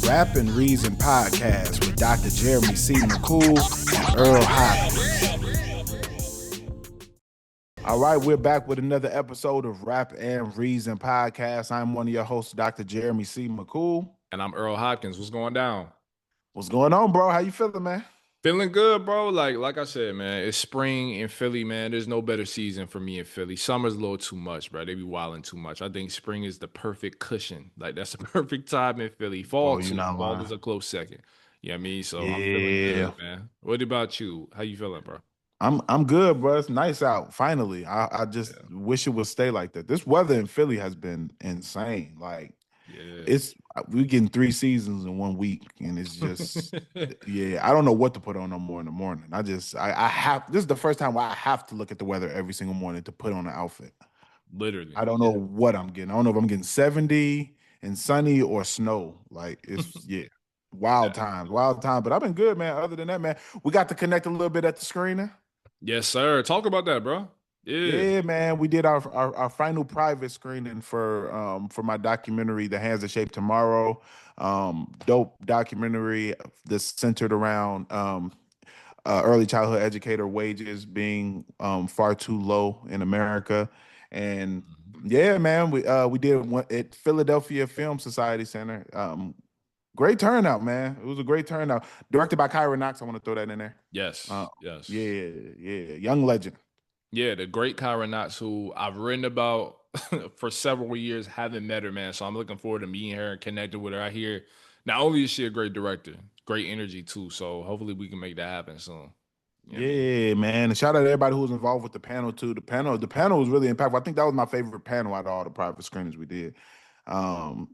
Rap and Reason Podcast with Dr. Jeremy C. McCool and Earl Hopkins. All right, we're back with another episode of Rap and Reason Podcast. I'm one of your hosts, Dr. Jeremy C. McCool. And I'm Earl Hopkins. What's going down? What's going on, bro? How you feeling, man? Feeling good, bro. Like I said, man, it's spring in Philly, man. There's no better season for me in Philly. Summer's a little too much, bro. They be wilding too much. I think spring is the perfect cushion. Like, that's the perfect time in Philly. Fall, you're too. not Fall lying. is a close second. You know what I mean? So I'm feeling Yeah. good, man. What about you? How you feeling, bro? I'm good, bro. It's nice out. Finally, I just wish it would stay like that. This weather in Philly has been insane. Like, Yeah. we getting 3 seasons in 1 week, and it's just yeah. I don't know what to put on no more in the morning. I have this is the first time where I have to look at the weather every single morning to put on an outfit. Literally. I don't know what I'm getting. I don't know if I'm getting 70 and sunny or snow. Like it's wild times, wild time. But I've been good, man. Other than that, man, we got to connect a little bit at the screening. Yes, sir. Talk about that, bro. Yeah, man. We did our final private screening for my documentary, The Hands That Shape Tomorrow. Dope documentary that's centered around early childhood educator wages being far too low in America. And yeah, man, we did one at Philadelphia Film Society Center. Great turnout, man. It was a great turnout. Directed by Kyra Knox. I want to throw that in there. Yes. Yes. Yeah. Young legend. Yeah, the great Kyra Knox, who I've written about for several years, haven't met her, man. So I'm looking forward to meeting her and connecting with her. I hear not only is she a great director, great energy too. So hopefully we can make that happen soon. You know what I mean? Man. And shout out to everybody who was involved with the panel too. The panel was really impactful. I think that was my favorite panel out of all the private screenings we did. So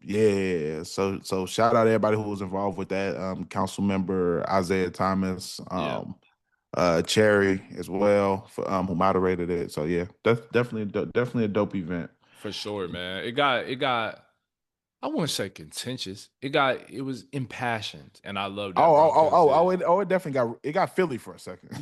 shout out to everybody who was involved with that. Council member Isaiah Thomas, Cherry as well, who moderated it. So yeah, that's definitely a dope event. For sure, man. It got I wouldn't say contentious. It was impassioned, and I loved that, bro. It definitely got Philly for a second.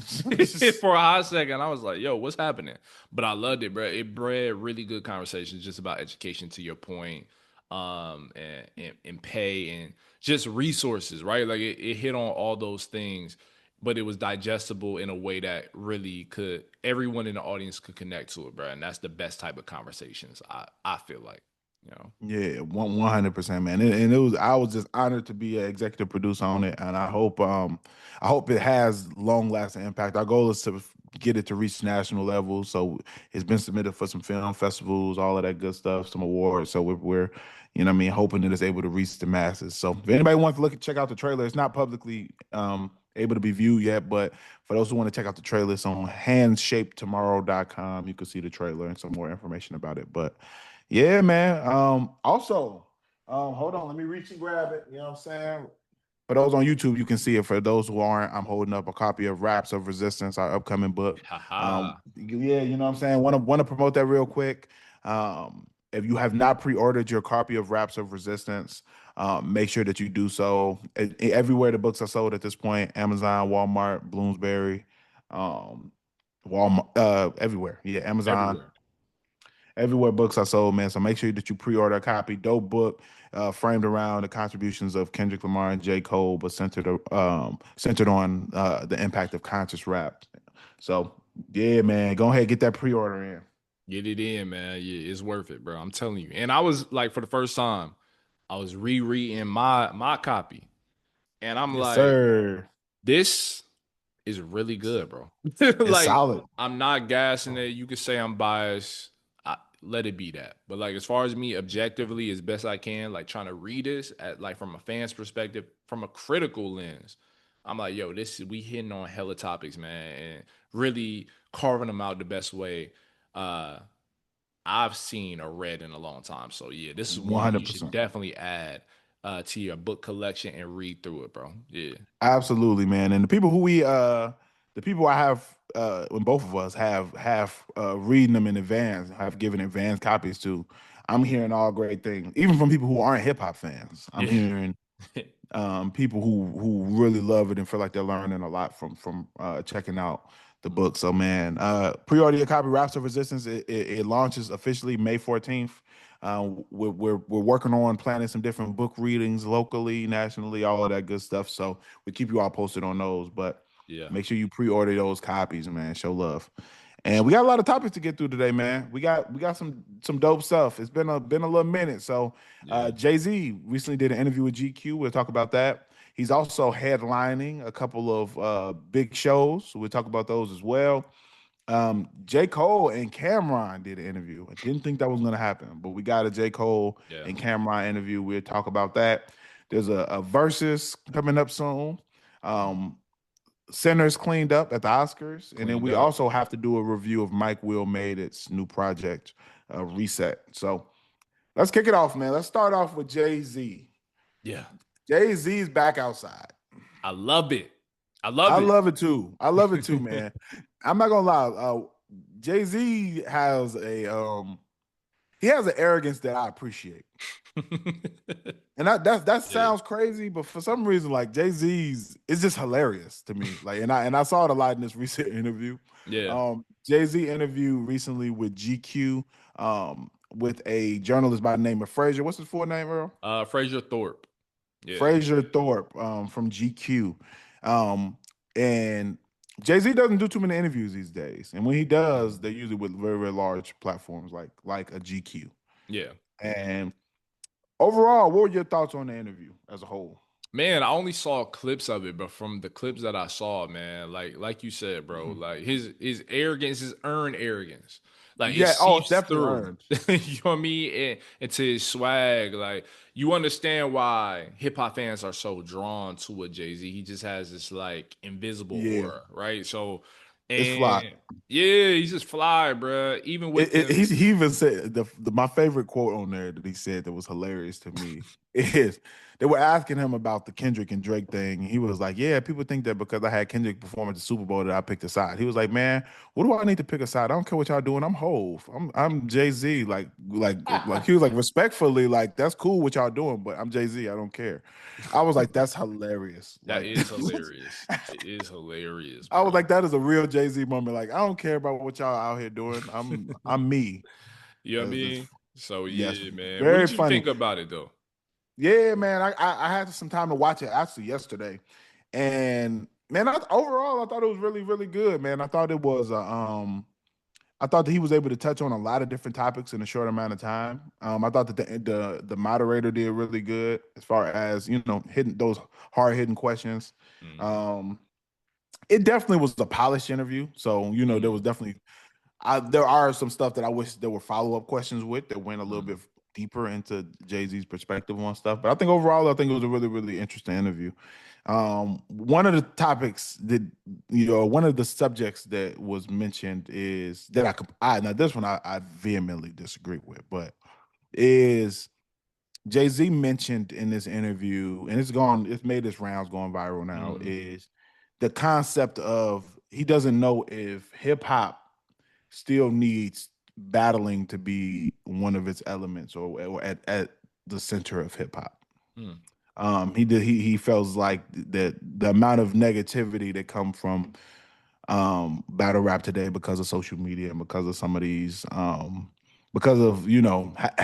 For a hot second, I was like, "Yo, what's happening?" But I loved it, bro. It bred really good conversations just about education, to your point, and pay and just resources, right? Like it hit on all those things, but it was digestible in a way that really could everyone in the audience could connect to it, bro. And that's the best type of conversations. I feel like, you know. Yeah, 100%, man. And it was I was just honored to be an executive producer on it, and I hope it has long lasting impact. Our goal is to get it to reach national levels. So it's been submitted for some film festivals, all of that good stuff, some awards. So we're you know what I mean, hoping that it's able to reach the masses. So if anybody wants to check out the trailer, it's not publicly able to be viewed yet, but for those who want to check out the trailer, it's on handshapedtomorrow.com. You can see the trailer and some more information about it. But yeah, man. Also, hold on, let me reach and grab it. You know what I'm saying? For those on YouTube, you can see it. For those who aren't, I'm holding up a copy of Raps of Resistance, our upcoming book. Yeah, you know what I'm saying? Want to promote that real quick. If you have not pre-ordered your copy of Raps of Resistance, make sure that you do so. Everywhere the books are sold at this point, Amazon, Walmart, Bloomsbury, Walmart, everywhere. Yeah, Amazon. Everywhere books are sold, man. So make sure that you pre-order a copy. Dope book, framed around the contributions of Kendrick Lamar and J. Cole, but centered on the impact of conscious rap. So yeah, man, go ahead, get that pre-order in. Get it in, man. Yeah, it's worth it, bro. I'm telling you. And I was like, for the first time, I was rereading my copy, and I'm Yes, like, sir. this is really good, bro. It's Like, solid. I'm not gassing it. You could say I'm biased. Let it be that. But like, as far as me objectively, as best I can, like trying to read this at like from a fan's perspective, from a critical lens, I'm like, yo, we hitting on hella topics, man, and really carving them out the best way I've seen or read in a long time. So yeah, this is one you should 100%. definitely add to your book collection and read through it, bro. Yeah. Absolutely, man. And the people I have when both of us have reading them in advance, have given advance copies to, I'm hearing all great things. Even from people who aren't hip hop fans. I'm hearing people who really love it and feel like they're learning a lot from checking out the book. So man, pre-order your copy, Raps of Resistance. It launches officially May 14th. We're working on planning some different book readings locally, nationally, all of that good stuff. So we keep you all posted on those. But Yeah. make sure you pre-order those copies, man. Show love. And we got a lot of topics to get through today, man. We got some dope stuff. It's been a little minute. So Yeah. Jay-Z recently did an interview with GQ. We'll talk about that. He's also headlining a couple of big shows. So we'll talk about those as well. J. Cole and Cameron did an interview. I didn't think that was going to happen, but we got a J. Cole Yeah. and Cameron interview. We'll talk about that. There's a versus coming up soon. Um, Sinners cleaned up at the Oscars, and then Cleaned we up. also have to do a review of Mike Will Made Its new project, Reset. So let's kick it off, man. Let's start off with Jay Z. Yeah. Jay Z's back outside. I love it. I love I it. love it too. I love it too, man. I'm not gonna lie. Jay Z has he has an arrogance that I appreciate. And that Yeah. sounds crazy, but for some reason, like Jay Z's, it's just hilarious to me. Like, and I saw it a lot in this recent interview. Yeah. Jay Z interview recently with GQ, with a journalist by the name of Fraser. What's his full name, Earl? Fraser Thorpe. Yeah. Fraser Thorpe, from GQ, and Jay Z doesn't do too many interviews these days, and when he does, Mhm. they're usually with very very large platforms like a GQ. Yeah. And overall, what were your thoughts on the interview as a whole? Man, I only saw clips of it, but from the clips that I saw, man, like you said, bro, Mhm. like his arrogance, his earned arrogance, like it Yeah, oh, it's seeps definitely through. earned. You know what I mean? And to his swag, like you understand why hip hop fans are so drawn to a Jay Z. He just has this like invisible Yeah, aura, right? So, it's fly. and yeah, he's just fly, bro. Even with them, He even said my favorite quote on there that he said that was hilarious to me is they were asking him about the Kendrick and Drake thing. And he was like, "Yeah, people think that because I had Kendrick perform at the Super Bowl that I picked a side." He was like, "Man, what do I need to pick a side? I don't care what y'all doing. I'm Hove. I'm Jay Z. Like he was like respectfully like that's cool what y'all doing, but I'm Jay Z. I don't care." I was like, "That's hilarious." that Like is hilarious. It is hilarious, I was bro. like, "That is a real Jay Z moment." Like I don't care about what y'all out here doing. I'm me. You know what I It's mean? So yes, yeah, man. What very did you funny. think about it though? Yeah, man. I had some time to watch it actually yesterday, and man, overall I thought it was really really good, man. I thought that he was able to touch on a lot of different topics in a short amount of time. I thought that the moderator did really good as far as hitting those hard hitting questions. Mhm, Um, it definitely was a polished interview, so there was mhm, definitely there are some stuff that I wish there were follow up questions with that went a little mhm, bit deeper into Jay Z's perspective on stuff. But I think overall, I think it was a really, really interesting interview. One of the topics that one of the subjects that was mentioned is that I now this one I vehemently disagree with, but is Jay Z mentioned in this interview, and it's made its rounds going viral now, mhm, is the concept of he doesn't know if hip hop still needs battling to be one of its elements or at the center of hip hop. mhm. He feels like that the amount of negativity that come from battle rap today because of social media and because of some of these because of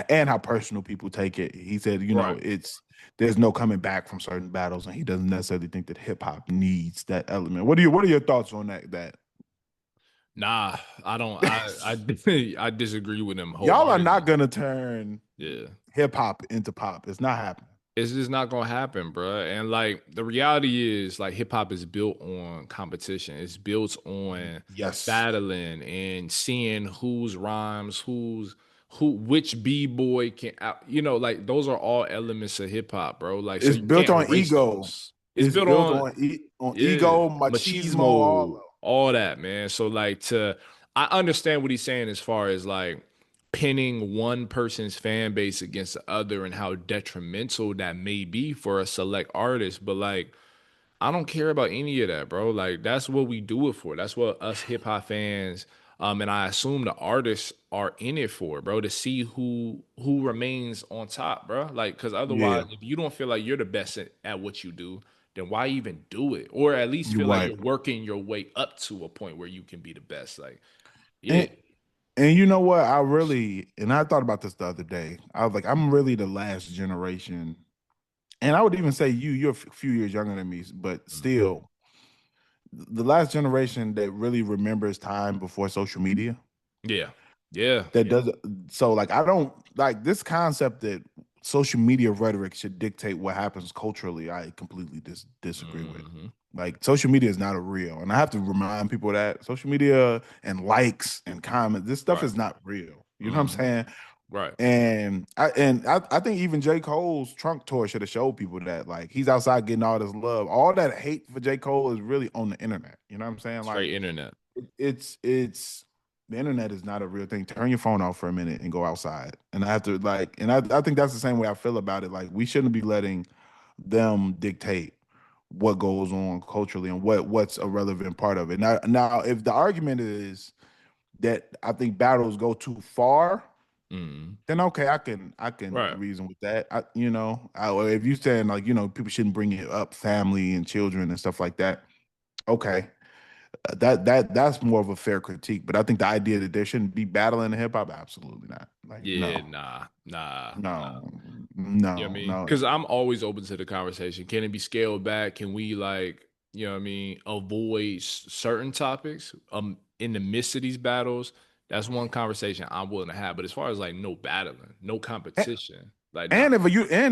and how personal people take it. He said Right. it's there's no coming back from certain battles, and he doesn't necessarily think that hip hop needs that element. What are your thoughts on that? Nah, I don't. I I disagree with him Y'all are not wholeheartedly. gonna turn Yeah. hip hop into pop. It's not happening. It's just not gonna happen, bro. And like the reality is, like hip hop is built on competition. It's built on Yes, battling and seeing whose rhymes, which b boy can out. Like those are all elements of hip hop, bro. Like so it's you built can't on erase ego. those. It's It's built built on on yeah, ego, machismo, all machismo, of all that, man. So like I understand what he's saying as far as like pinning one person's fan base against the other and how detrimental that may be for a select artist. But like, I don't care about any of that, bro. Like, that's what we do it for. That's what us hip hop fans, and I assume the artists are in it for, bro, to see who remains on top, bro. Like, because otherwise, yeah. if you don't feel like you're the best at what you do, then why even do it? Or at least You're feel like right. you're working your way up to a point where you can be the best. Like, yeah, And And you know what? And I thought about this the other day. I was like, I'm really the last generation. And I would even say you're a few years younger than me, but Mm. still, the last generation that really remembers time before social media. Yeah. Yeah. That does so like I don't like this concept that social media rhetoric should dictate what happens culturally. I completely disagree with. Hmm. Like social media is not a real, and I have to remind people that social media and likes and comments, this stuff Right. is not real. You know what I'm Hmm. saying? Right. And I think even J. Cole's trunk tour should have showed people that like he's outside getting all this love. All that hate for J. Cole is really on the internet. You know what I'm saying? Like Straight internet. it's the internet is not a real thing. Turn your phone off for a minute and go outside. And I have to like, and I think that's the same way I feel about it. Like we shouldn't be letting them dictate what goes on culturally and what's a relevant part of it. Now, if the argument is that I think battles go too far, Hmm. then okay, I can Right. reason with that. Or if you saying like people shouldn't bring it up family and children and stuff like that, okay, that's more of a fair critique. But I think the idea that there shouldn't be battling in hip hop, absolutely not. Like Yeah, no, nah, nah, nah. no, You know what I no, mean? no. Because I'm always open to the conversation. Can it be scaled back? Can we like, you know what I mean, avoid certain topics in the midst of these battles? That's one conversation I'm willing to have. But as far as like no battling, no A- competition, like nah. and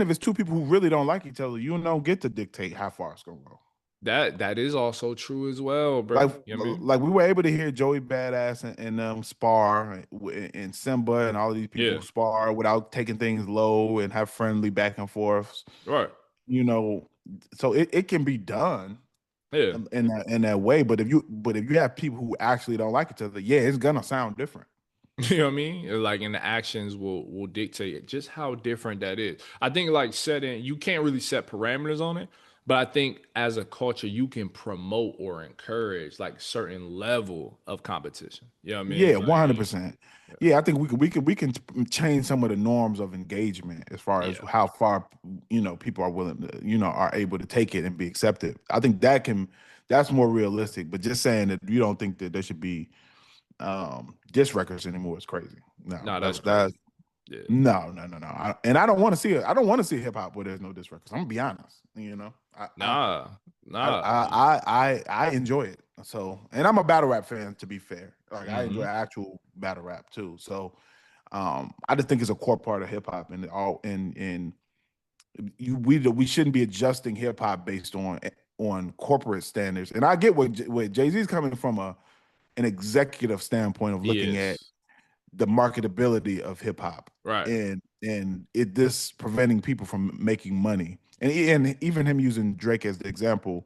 if it's two people who really don't like each other, you don't get to dictate how far it's gonna go. That is also true as well, bro. Like You know what I mean? like we were able to hear Joey Badass and spar and Simba and all of these people Yeah. spar without taking things low and have friendly back and forths. Right. You know, so it can be done Yeah. in that way. But if you have people who actually don't like each other, yeah, it's gonna sound different. You know what I mean? Like, and the actions will dictate just how different that is. I think like setting you can't really set parameters on it, but I think as a culture you can promote or encourage like certain level of competition. You know what I mean? Yeah, Like, 100%. Yeah, I think we can change some of the norms of engagement as far as yeah, how far people are willing to are able to take it and be accepted. I think that's more realistic. But just saying that you don't think that there should be diss records anymore is crazy. No, nah, that's that crazy. Yeah, no, no, no, no. And I don't want to see it. I don't want to see hip hop where there's no diss records. I'm gonna be honest. nah, I, nah. I enjoy it. So, and I'm a battle rap fan. To be fair, like I enjoy Hmm. actual battle rap too. So, I just think it's a core part of hip hop, and all and we shouldn't be adjusting hip hop based on corporate standards. And I get what Jay Z's coming from an executive standpoint of He looking at is the marketability of hip hop right. and it this preventing people from making money. And even him using Drake as the example.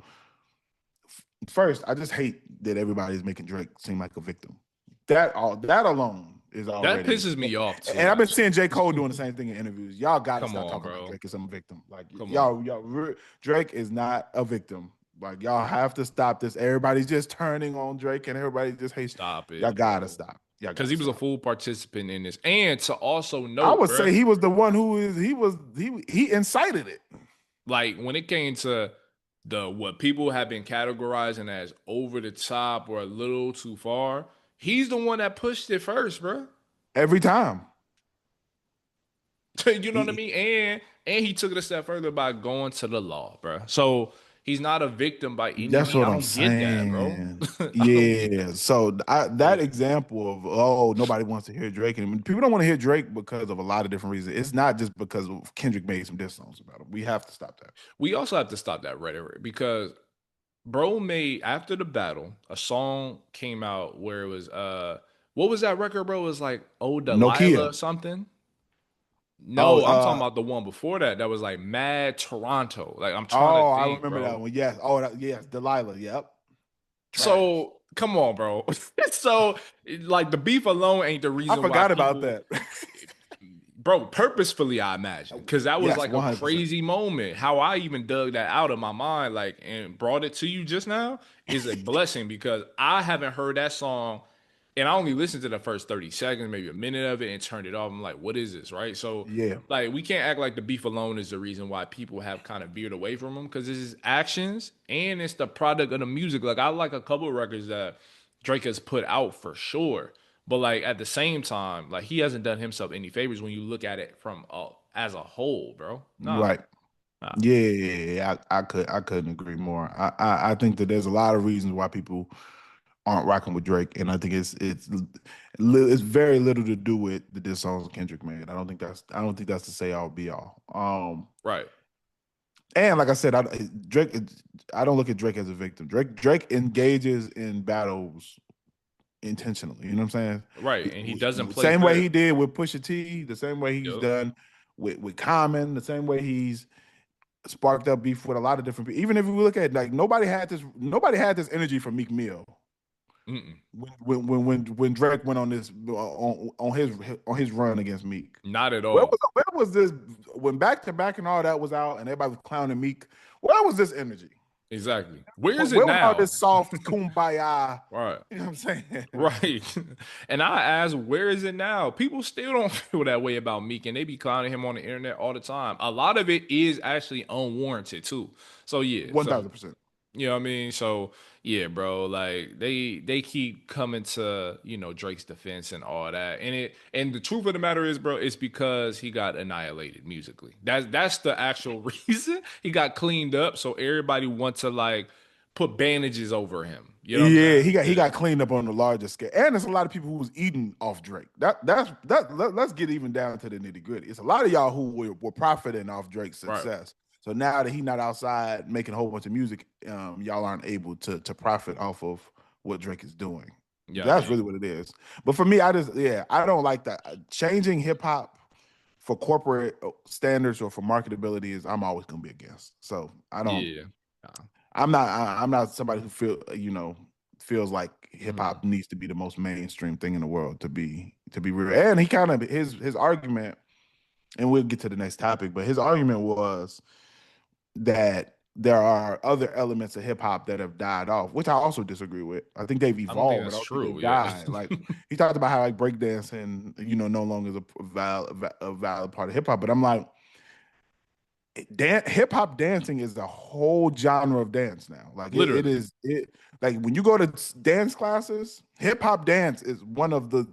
First, I just hate that everybody's making Drake seem like a victim. That alone is That already. pisses me off And too. I've been seeing Actually, J. Cole doing the same thing in interviews. Y'all got to come stop on, talking about bro. Drake as some victim. Like Come on. y'all, Drake is not a victim. Like y'all have to stop this. Everybody's just turning on Drake, and everybody just hates. Stop Y'all it, gotta bro. stop. Y'all Because gotta he was a stop. full participant in this, and to also I note, would bro. say he was the one who is he incited it. Like when it came to the what people have been categorizing as over the top or a little too far, he's the one that pushed it first, bro. Every time. You know what I He mean? And he took it a step further by going to the law, bro. So he's not a victim by any That's means. what I I'm don't get that, bro. saying. I don't get that. Yeah. So that Yeah. example of nobody wants to hear Drake, and people don't want to hear Drake because of a lot of different reasons. It's not just because of Kendrick made some diss songs about him. We have to stop that. We also have to stop that rhetoric because bro made after the battle, a song came out where it was what was that record, bro? It was like Oh Delilah Nokia. or something. Oh, No, I'm talking about the one before that. That was like Mad Toronto. Like I'm trying to I think, remember that bro. one. Yes. Oh, yes, Delilah. Yep. Trash. So come on, bro. So like the beef alone ain't the I reason why forgot about people, that. bro. Purposefully, I imagine, because that was Yes, like a 100%. crazy moment. How I even dug that out of my mind, like and brought it to you just now, is a blessing because I haven't heard that song and I only listened to the first 30 seconds, maybe a minute of it, and turned it off. I'm like, what is this? Right. So, Yeah. like, we can't act like the beef alone is the reason why people have kind of veered away from him because it's his actions and it's the product of the music. Like, I like a couple of records that Drake has put out for sure. But like at the same time, like he hasn't done himself any favors when you look at it from as a whole, bro. Nah, Right. nah. Yeah, I couldn't agree more. I think that there's a lot of reasons why people aren't rocking with Drake, and I think it's very little to do with the diss songs Kendrick made. I don't think that's to say all be all. Right, And like I said, Drake, I don't look at Drake as a victim. Drake engages in battles intentionally. You know what I'm saying? right. And he doesn't play Same way fair. he did with Pusha T, the same way he's Yep. done with Common, the same way he's sparked up beef with a lot of different people. Even if we look at like nobody had this energy from Meek Mill Mm-mm. when Drake went on this on his run against Meek. Not at all. Where was this when back to back and all that was out and everybody was clowning Meek? Where was this energy? Exactly. Where is it Where was all now? this soft kumbaya? Right. You know what I'm saying? Right. And I ask, where is it now? People still don't feel that way about Meek, and they be clowning him on the internet all the time. A lot of it is actually unwarranted too. So yeah. One So thousand percent. you know what I mean? So yeah, bro, like they keep coming to, Drake's defense and all that. And the truth of the matter is, bro, it's because he got annihilated musically. That's the actual reason. He got cleaned up, so everybody wants to like put bandages over him. You know what I'm Yeah, saying? he Yeah. got cleaned up on the larger scale, and there's a lot of people who was eating off Drake. Let's get even down to the nitty gritty. It's a lot of y'all who were profiting off Drake's Right. success. So now that he's not outside making a whole bunch of music, y'all aren't able to profit off of what Drake is doing. Yeah, I That's mean, really what it is. But for me, I don't like that. Changing hip hop for corporate standards or for marketability is I'm always gonna be against. So I don't. yeah. Nah. I'm not somebody who feels like hip Mhm. hop needs to be the most mainstream thing in the world to be real. And he kind of his argument, and we'll get to the next topic, but his argument was that there are other elements of hip hop that have died off, which I also disagree with. I think they've I don't think evolved, but I that's don't think true. they've Yeah. died. Like he talked about how like breakdancing, no longer is a valid part of hip hop. But I'm like, hip hop dancing is a whole genre of dance now. Like it Literally. is it like when you go to dance classes, hip hop dance is one of the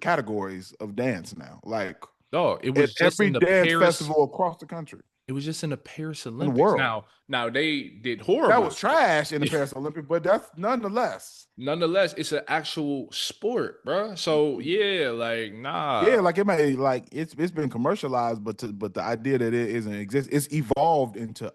categories of dance now. Like Dog, it at was just every in the dance Paris. festival across the country It was just in the Paris and Olympics. world. Now they did That horrible. was trash in the Paris Olympics, but that's nonetheless. Nonetheless, it's an actual sport, bro. So yeah, like Yeah, nah. like it may like it's been commercialized, but the idea that it isn't exist, it's evolved into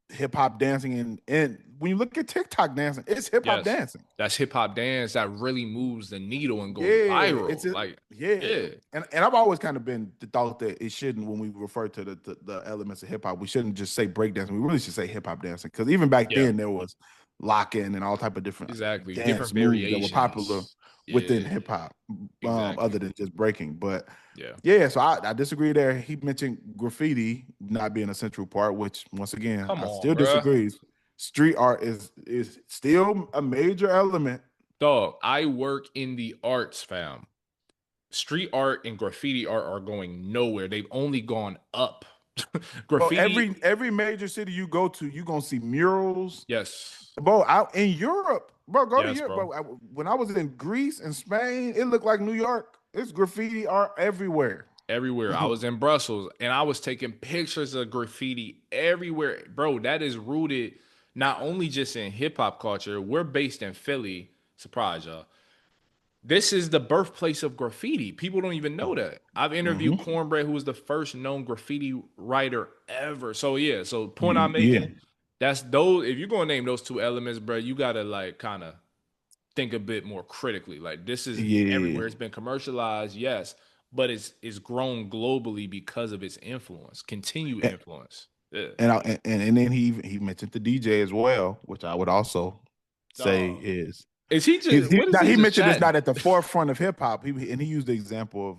hip hop dancing and when you look at TikTok dancing, it's hip hop Yes, dancing. that's hip hop dance that really moves the needle and goes Yeah, viral. Like yeah, yeah, and I've always kind of been the thought that it shouldn't when we refer to the elements of hip hop, we shouldn't just say breakdancing. We really should say hip hop dancing because even back yeah, then there was locking and all type of different exactly. dance Different moves that were popular variations. within Yeah, hip hop, exactly. other than just breaking. But Yeah. yeah, so I disagree there. He mentioned graffiti not being a central part, which once again Come I on, still bro. disagree. Street art is still a major element. Dog, I work in the arts, fam. Street art and graffiti art are going nowhere. They've only gone up. Bro, Graffiti, every major city you go to, you're gonna see murals. yes. Bro, out in Europe, bro, go to Yes, Europe, bro. bro. When I was in Greece and Spain, it looked like New York. It's graffiti art everywhere. Everywhere. I was in Brussels and I was taking pictures of graffiti everywhere. Bro, that is rooted not only just in hip hop culture. We're based in Philly. Surprise, y'all. This is the birthplace of graffiti. People don't even know that. I've interviewed Hmm. Cornbread, who was the first known graffiti writer ever. So yeah, so point I'm Yeah, making, that's those. If you're gonna name those two elements, bro, you gotta like kind of think a bit more critically. Like this is yeah. everywhere. It's been commercialized, yes, but it's grown globally because of its influence, continued And influence. Yeah. and then he mentioned the DJ as well, which I would also say Dog. is Is he just he what is now he he just mentioned it's chatting? not at the forefront of hip hop. He used the example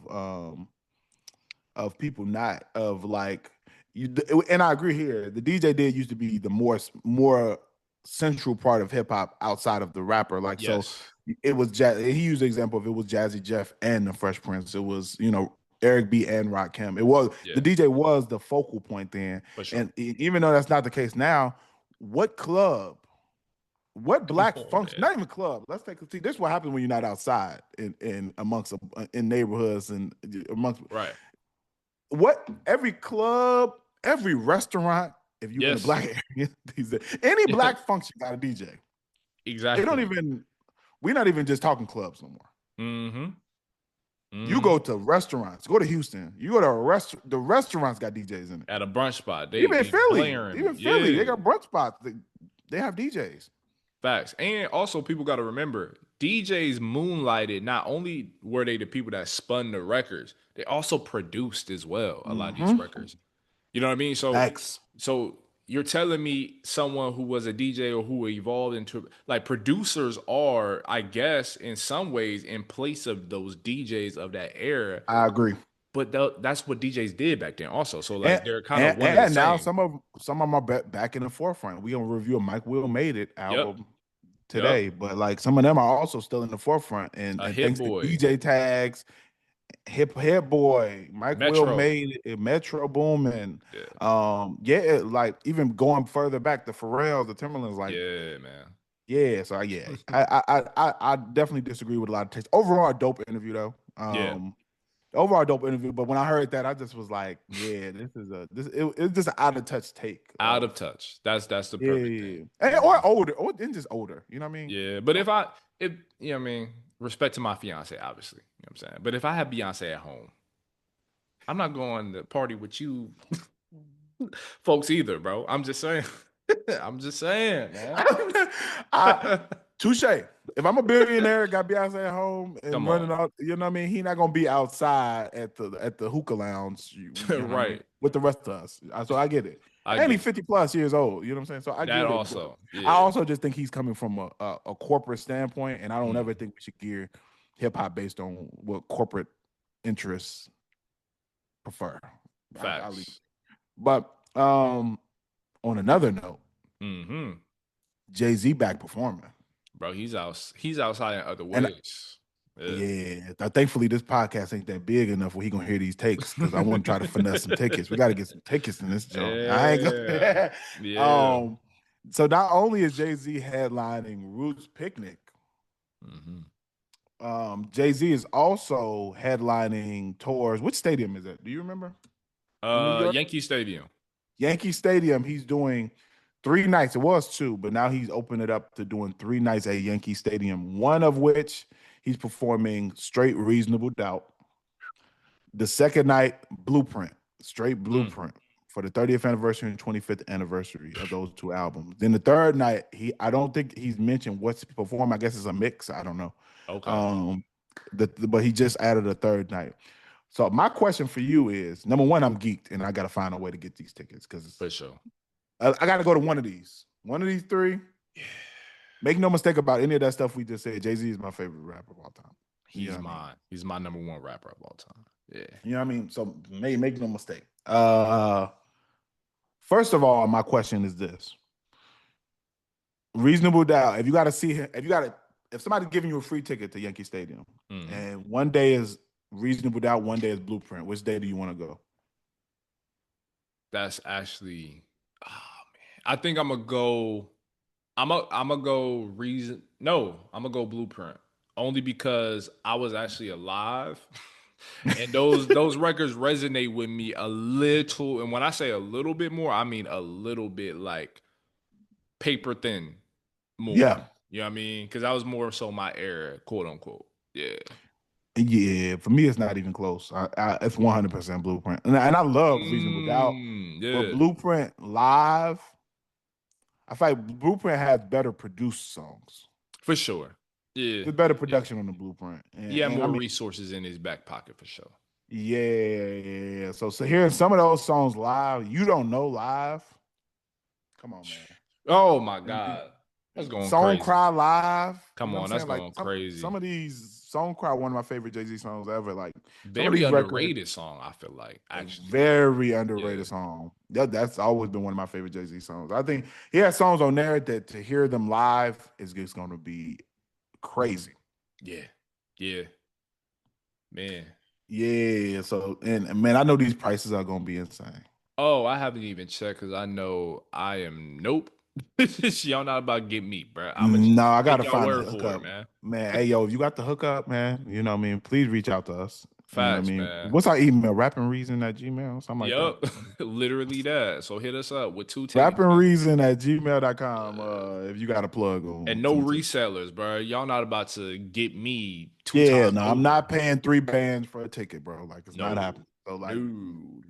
of people not of like you and I agree here. The DJ did used to be the more central part of hip hop outside of the rapper. Like so Yes. it was he used the example of it was Jazzy Jeff and the Fresh Prince. It was, Eric B and Rakim. It was the Yeah, DJ was the focal point then. for sure. And even though that's not the case now, what club what Come black on, function? man. Not even club. Let's take a see. This is what happens when you're not outside in amongst in neighborhoods and amongst Right. what every club, every restaurant. If you're in a Yes. black area, any Yeah. black function got a DJ. It don't Exactly. even. We're not even just talking clubs no more. Mm-hmm. You Mm-hmm. go to restaurants. Go to Houston. You go to a restaurant. The restaurants got DJs in it. At a brunch spot, Even Philly, blaring. even Philly, they Yeah. got brunch spots. They have DJs. Facts. And also people got to remember, DJs moonlighted, not only were they the people that spun the records, they also produced as well a lot of these Mm-hmm. records. You know what I mean? So X. so you're telling me someone who was a DJ or who evolved into like producers are, I guess, in some ways in place of those DJs of that era, I agree. but that's what DJs did back then also. So And like they're kind of and, one of the and now same. some of them are back in the forefront. We gonna review a Mike Will Made It Yep. album Yep. today, but like some of them are also still in the forefront, and A hit thanks to boy. DJ tags, Hip Boy, Mike Will Metro. Made It, Metro Boomin, Yeah. yeah, like even going further back, the Pharrell, the Timberlands, like Yeah, man. yeah, so yeah, I definitely disagree with a lot of takes. Overall, a dope interview though. Yeah. Overall dope interview. But when I heard that, I just was like, yeah, it's just an out of touch take Out of of touch. That's the yeah, perfect yeah, thing. yeah. You know what I Or mean? older, or then just older. You know what I mean? Yeah. But if you know what I mean, respect to my fiance, obviously. You know what I'm saying? But if I have Beyonce at home, I'm not going to party with you folks either, bro. I'm just saying. I'm just saying, man. I touche. If I'm a billionaire, got Beyonce at home and Come running on. out, you know what I mean? He not gonna be outside at the hookah lounge, you know what I mean, Right. with the rest of us. So I get it. I And get he's it. 50 plus years old, you know what I'm saying? So I That get it. But also. I Yeah. also just think he's coming from a corporate standpoint, and I don't ever Mm. think we should gear hip hop based on what corporate interests prefer. I leave. Facts. But on another note, Mm-hmm. Jay-Z back performing. Bro, he's outside in other And ways. Yeah. yeah, thankfully this podcast ain't that big enough where he gonna hear these takes because I want to try to finesse some tickets. We got to get some tickets in this joint. I ain't Yeah. gonna. Yeah. So not only is Jay Z headlining Roots Picnic, Mm-hmm. Jay Z is also headlining tours. Which stadium is that? Do you remember? In New York, Yankee Stadium. Yankee Stadium. He's doing 3 nights. It was two, but now he's opened it up to doing 3 nights at Yankee Stadium. One of which he's performing straight Reasonable Doubt. The second night, Blueprint, straight Mm. Blueprint for the 30th anniversary and 25th anniversary of those two albums. Then the third night, I don't think he's mentioned what's performed. I guess it's a mix. I don't know. Okay. Um, but he just added a third night. So my question for you is: number one, I'm geeked and I got to find a way to get these tickets because For sure. I got to go to one of these three. Make no mistake about any of that stuff we just said. Jay-Z is my favorite rapper of all time. You know He's what I mean? mine. He's my number one rapper of all time. Yeah. You know what I mean? So make no mistake. First of all, my question is this: Reasonable doubt. If you got to see him, if somebody's giving you a free ticket to Yankee Stadium, Mm. and one day is Reasonable Doubt, one day is Blueprint, which day do you want to go? That's actually, oh man. I think I'm gonna go. I'm gonna go reason. No, I'm gonna go Blueprint. Only because I was actually alive, and those records resonate with me a little. And when I say a little bit more, I mean a little bit like paper thin more. Yeah, You know what I mean? Because that was more so my era, quote unquote. Yeah. yeah. For me, it's not even close. It's 100% Blueprint, and I love Reasonable Doubt, but Yeah, Blueprint live, I feel like Blueprint has better produced songs. for sure. Yeah, There's better yeah. production on the Blueprint, He had and I more mean, resources in his back pocket for sure. yeah, yeah, yeah. So hearing some of those songs live, you don't know live. Come on, man. Oh my And God, that's going Song crazy. Cry live. You Come know what I'm on, that's saying? Like going some crazy. of these Song Cry, one of my favorite Jay-Z songs ever. Like some of Very these records, underrated song. I feel like a actually. very Yeah. underrated song. That's always been one of my favorite Jay-Z songs. I think he has songs on there that to hear them live is just going to be crazy. Yeah. Yeah. Man. Yeah. So and man, I know these prices are going to be insane. Oh, I haven't even checked because I know I am nope. Y'all not about to get me, bro. I'ma just No, I take gotta y'all find a word for it, hookup. man. Man, hey yo, if you got the hookup, man, you know what I mean, please reach out to us. You know what I Facts, mean? man. What's our email? Rapping Reason at Gmail, something like that. Yup, literally that. So hit us up with two tickets, Rapping man. Reason at gmail.com. If you got a plug And on no two tickets. resellers, bro. Y'all not about to get me two Yeah, times no, I'm over. not paying 3 bands for a ticket, bro. Like it's not No, happening. So no, like, no.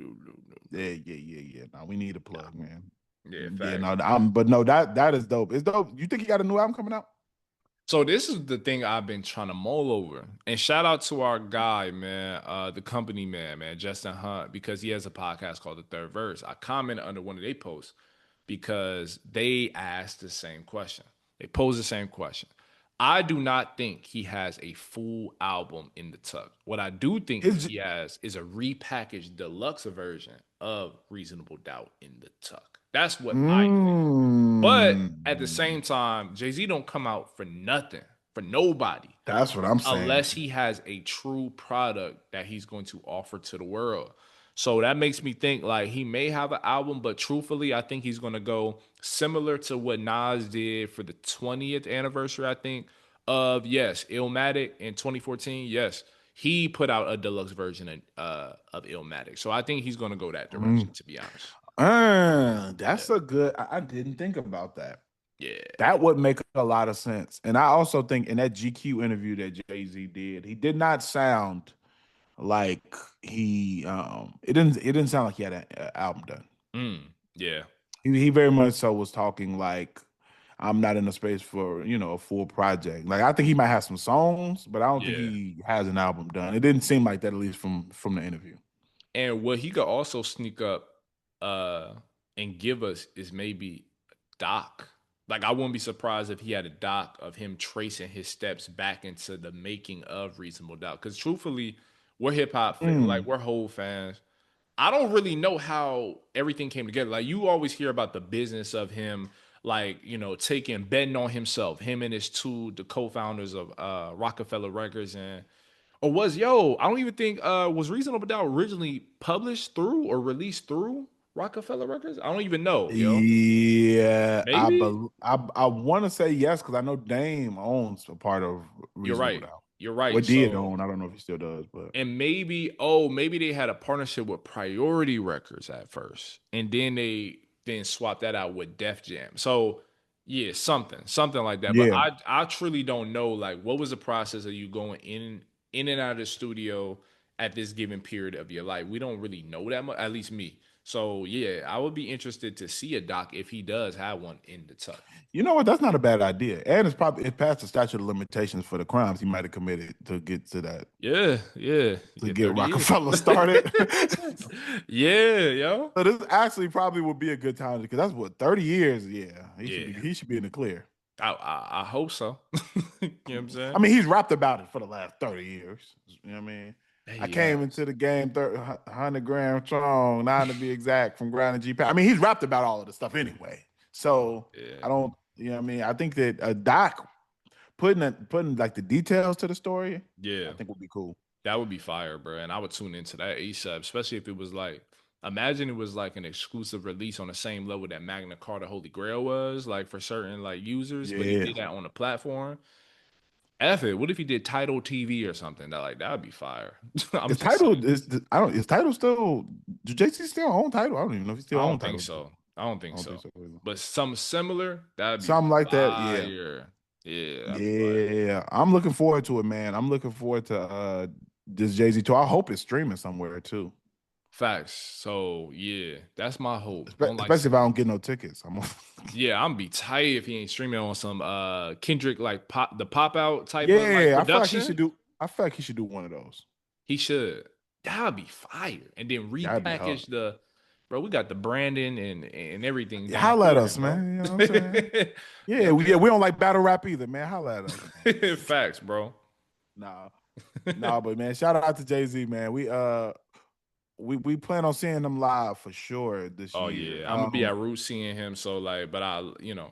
yeah. No, we need a Nah. plug, man. Yeah, Yeah, facts. no, I'm but no, that is dope. It's dope. You think he got a new album coming out? So this is the thing I've been trying to mull over. And shout out to our guy, man, the company man, Justin Hunt, because he has a podcast called The Third Verse. I commented under one of their posts because they asked the same question. They posed the same question. I do not think he has a full album in the tuck. What I do think His he has is a repackaged deluxe version of Reasonable Doubt in the tuck. That's what I think. But at the mm, same time, Jay Z don't come out for nothing, for nobody, that's what I'm saying. unless he has a true product that he's going to offer to the world. So that makes me think like he may have an album, but truthfully, I think he's going to go similar to what Nas did for the 20th anniversary, I think, of yes, Illmatic in 2014. Yes, he put out a deluxe version of Illmatic. So I think he's going to go that direction, Mm. to be honest. Yeah. That's a good. I didn't think about that. Yeah. That would make a lot of sense. And I also think in that GQ interview that Jay-Z did, he did not sound like it didn't sound like he had an album done. Yeah. He very much so was talking like I'm not in a space for, a full project. Like I think he might have some songs, but I don't think Yeah. he has an album done. It didn't seem like that at least from the interview. And what he could also sneak up uh and give us is maybe doc. Like I wouldn't be surprised if he had a doc of him tracing his steps back into the making of Reasonable Doubt. Because truthfully, we're hip hop like Mm. we're whole fans. I don't really know how everything came together. Like you always hear about the business of him, like taking betting on himself, him and his the co-founders of Rockefeller Records and or was I don't even think was Reasonable Doubt originally published through or released through Rockefeller Records? I don't even know, yo. Yeah, Maybe? I want to say yes because I know Dame owns a part of You're Reasonable right. Doubt. You're Or right. did So own. I don't know if he still does, but and maybe they had a partnership with Priority Records at first. And then they then swapped that out with Def Jam. So yeah, something like that. But yeah. I truly don't know like what was the process of you going in and out of the studio at this given period of your life. We don't really know that much, at least me. So yeah, I would be interested to see a doc if he does have one in the tuck. You know what? That's not a bad idea. And it passed the statute of limitations for the crimes he might have committed to get to that Yeah, yeah, to yeah, get 30 years. Rockefeller started. Yeah, yo. So this actually probably would be a good time because that's what 30 years. Yeah, Yeah. he should be in the clear. I hope so. You know what I'm I saying? mean, he's rapped about it for the last 30 years. You know what I mean? I He came has. into the game 100 gram strong, nine to be exact, from ground and G. I mean, he's rapped about all of the stuff anyway. So Yeah. I don't, you know what I mean? I think that a doc putting like the details to the story, I Yeah. think would be cool. That would be fire, bro. And I would tune into that ASAP, especially if it was like, imagine it was like an exclusive release on the same level that Magna Carta Holy Grail was, like for certain like users, but he Yeah. did that on the platform. F it. What if he did Title TV or something? That would be fire. I'm Is just saying. title I don't is title still do JC still own title? I don't even know if he I still own don't think title. so. I don't I think don't think so. so either. But something similar, that'd be Something like that. Yeah. fire. Yeah, that'd be fire. Yeah. I'm looking forward to it, man. I'm looking forward to this Jay-Z tour. I hope it's streaming somewhere too. Facts. So yeah, that's my hope. On like Especially if I some don't get no tickets. I'm yeah, I'm be tight if he ain't streaming on some Kendrick like pop out type of like Yeah, production. I feel like he should do one of those. He should. That'd be fire. And then That'd be hard. repackage the bro. We got the branding and everything down Holla at for us, him, bro. man. You know what I'm saying? You know Yeah, what we don't like battle rap either, man. Holla at us, man. I'm saying? Facts, bro. Nah. Nah, but man, shout out to Jay-Z, man. We plan on seeing them live for sure this Oh year. yeah, I'm gonna be at Root seeing him. So like, but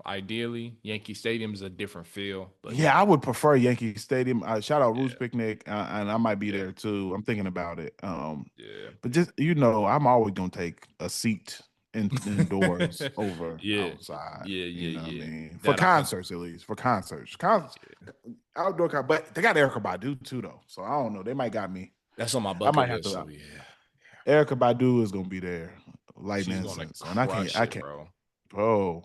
ideally, Yankee Stadium is a different feel. But yeah, Yeah, I would prefer Yankee Stadium. Shout out Roots yeah, Picnic, and I might be yeah, there too. I'm thinking about it. yeah. But just I'm always gonna take a seat indoors over Yeah, outside. yeah, You yeah, know what I yeah. mean? For That I can. concerts, at least for concerts, outdoor. But they got Erica Badu too, though. So I don't know. They might got me. That's on my I bucket might have list. to. So yeah, Erica Badu is gonna be there, lighting she's gonna incense, and I can't. crush I it, can't. bro. Oh,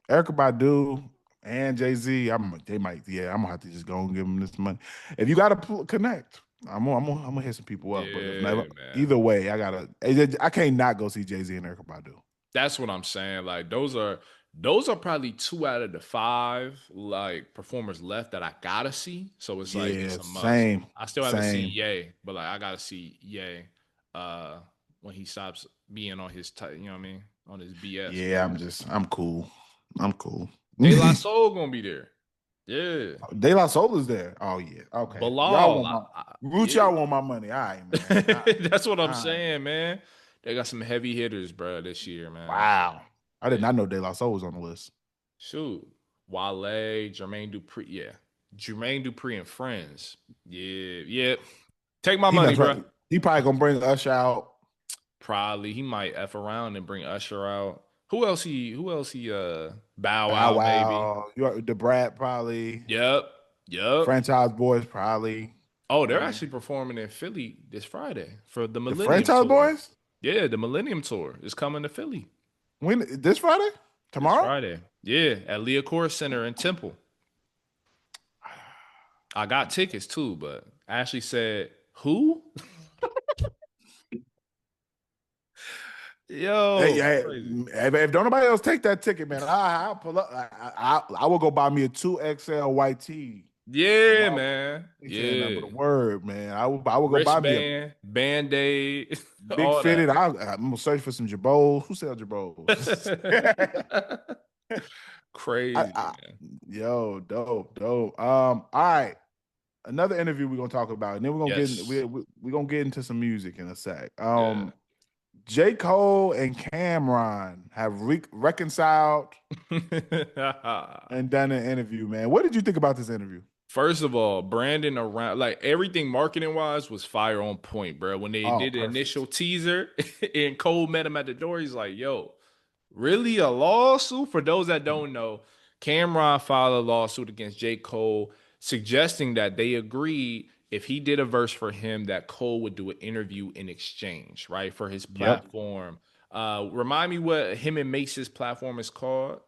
Erica Badu and Jay-Z. They might. Yeah, I'm gonna have to just go and give them this money. If you got to connect, I'm gonna hit some people up. But if never, Yeah, man. either way, I can't not go see Jay-Z and Erica Badu. That's what I'm saying. Like those are probably two out of the five like performers left that I gotta see. So it's like it's Yeah, a must. same, I still haven't seen same. Ye, but like I gotta see Ye uh when he stops being on his you know what I mean? On his BS, Yeah, bro. I'm cool. I'm cool. De La Soul gonna be there. Yeah. De La Soul is there. Oh yeah. Okay. Y'all Bilal. want my root? Yeah. Y'all want my money? All right, man. That's what I'm All right. saying, man. They got some heavy hitters, bro, this year, man. Wow. I did Yeah. not know De La Soul was on the list. Shoot. Wale, Jermaine Dupri. Yeah. Jermaine Dupri and friends. Yeah. Yeah. Take my He money, not bro. right. He probably gonna bring Usher out. Probably. He might F around and bring Usher out. Who else he Bow Bow Wow, maybe. Wow. The Brat probably. Yep. Yep. Franchise Boys probably. Oh, You know they're what I mean? actually performing in Philly this Friday for the The Millennium Franchise Tour. Boys. Yeah, the Millennium Tour is coming to Philly When this Friday? this Tomorrow? Friday. Yeah, at Leocore Center in Temple. I got tickets too, but Ashley said, "Who?" Hey, Yo, hey, crazy. if don't nobody else take that ticket, man, I'll pull up. I will go buy me a 2XL white tee Yeah, tomorrow. man. Ain't saying nothing but a Yeah. word, man. I will go buy me a Wristband, Band-Aid, big all fitted. that. I'm gonna search for some Jabos. Who sell Jabos? Crazy, I, man. yo, dope. All right. Another interview we're gonna talk about, and then we're gonna Yes. we're gonna get into some music in a sec. Yeah. J. Cole and Cameron have reconciled and done an interview, man. What did you think about this interview? First of all, Brandon around like everything marketing wise was fire on point, bro. When they Oh, did the perfect. initial teaser and Cole met him at the door, he's like, "Yo, really a lawsuit?" For those that don't know, Cameron filed a lawsuit against J. Cole, suggesting that they agreed if he did a verse for him, that Cole would do an interview in exchange, right, for his Yep. platform. Remind me what him and Mace's platform is called.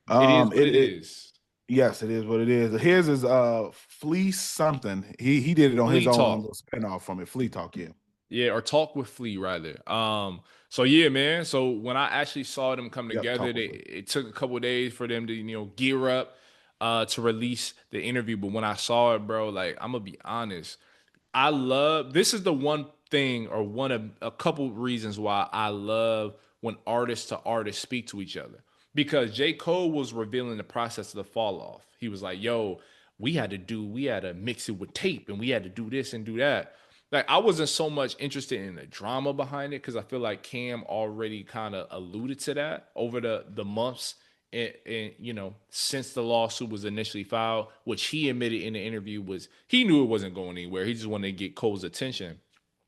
It is what it It is. yes, it is what it is. His is Fleece something. He did it on his Flea own Talk. little spinoff from it. Flea Talk, yeah. Yeah, or Talk with Flea rather. So yeah, man. So when I actually saw them come Yep, together, talk with Flea. it took a couple of days for them to, gear up to release the interview. But when I saw it, bro, like I'm gonna be honest, I love this is the one thing or one of a couple reasons why I love when artists to artists speak to each other. Because J. Cole was revealing the process of the fall off. He was like, yo, we had to mix it with tape and we had to do this and do that. Like I wasn't so much interested in the drama behind it because I feel like Cam already kind of alluded to that over the months and since the lawsuit was initially filed, which he admitted in the interview was he knew it wasn't going anywhere. He just wanted to get Cole's attention.